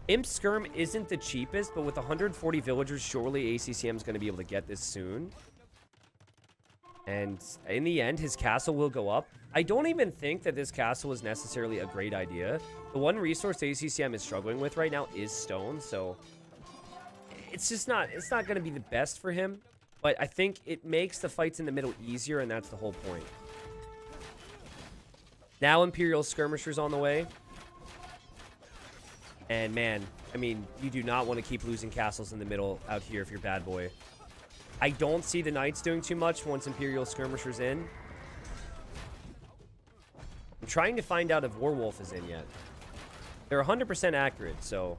Imp Skirm isn't the cheapest, but with 140 villagers, surely ACCM is going to be able to get this soon. And in the end, his castle will go up. I don't even think that this castle is necessarily a great idea. The one resource ACCM is struggling with right now is stone, so it's just not, it's not going to be the best for him. But I think it makes the fights in the middle easier, and that's the whole point. Now Imperial Skirmishers on the way. And man, I mean, you do not want to keep losing castles in the middle out here if you're BadBoy. I don't see the Knights doing too much once Imperial Skirmishers in. I'm trying to find out if Warwolf is in yet. They're 100% accurate, so...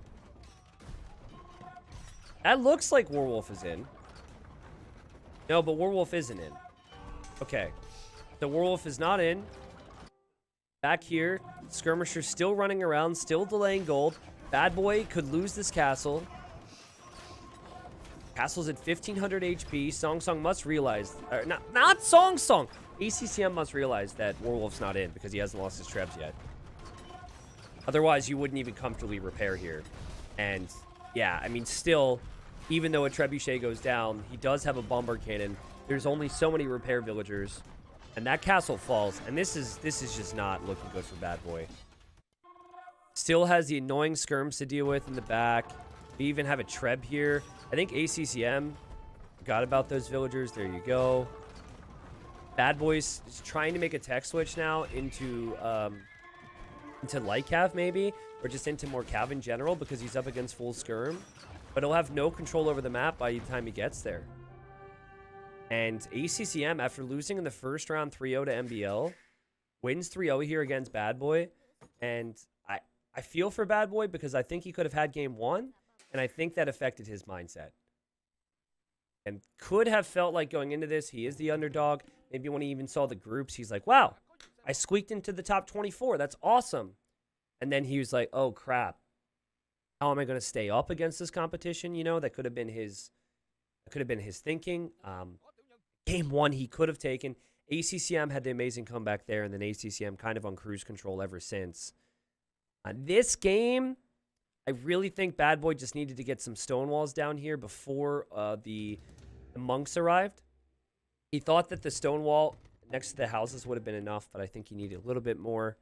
That looks like Warwolf is in. No, but Warwolf isn't in. Okay. So Warwolf is not in. Back here, Skirmisher's still running around, still delaying gold. BadBoy could lose this castle. Castle's at 1500 HP. Song Song must realize, or not Song Song. ACCM must realize that Warwolf's not in because he hasn't lost his trebs yet. Otherwise, you wouldn't even comfortably repair here. And yeah, I mean, still, even though a trebuchet goes down, he does have a bombard cannon. There's only so many repair villagers, and that castle falls. And this is just not looking good for BadBoy. Still has the annoying skirms to deal with in the back. We even have a treb here. I think ACCM forgot about those villagers. There you go. BadBoy's is trying to make a tech switch now into light cav maybe, or just into more cav in general because he's up against full skirm. But he'll have no control over the map by the time he gets there. And ACCM, after losing in the first round 3-0 to MBL, wins 3-0 here against BadBoy. And I feel for BadBoy because I think he could have had game one, and I think that affected his mindset. And could have felt like going into this, he is the underdog. Maybe when he even saw the groups, he's like, wow, I squeaked into the top 24. That's awesome. And then he was like, oh, crap. How am I going to stay up against this competition? You know, that could have been his thinking. Game one, he could have taken ACCM had the amazing comeback there, and then ACCM kind of on cruise control ever since. This game, I really think BadBoy just needed to get some stone walls down here before the monks arrived. He thought that the stone wall next to the houses would have been enough, but I think he needed a little bit more.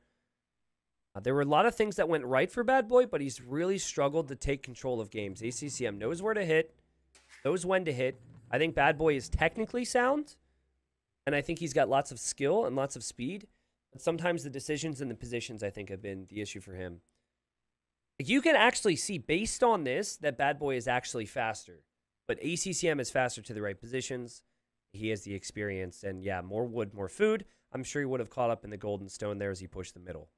There were a lot of things that went right for BadBoy, but he's really struggled to take control of games. ACCM knows where to hit, knows when to hit. I think BadBoy is technically sound, and I think he's got lots of skill and lots of speed. But sometimes the decisions and the positions, I think, have been the issue for him. You can actually see, based on this, that BadBoy is actually faster. But ACCM is faster to the right positions. He has the experience, and yeah, more wood, more food. I'm sure he would have caught up in the golden stone there as he pushed the middle.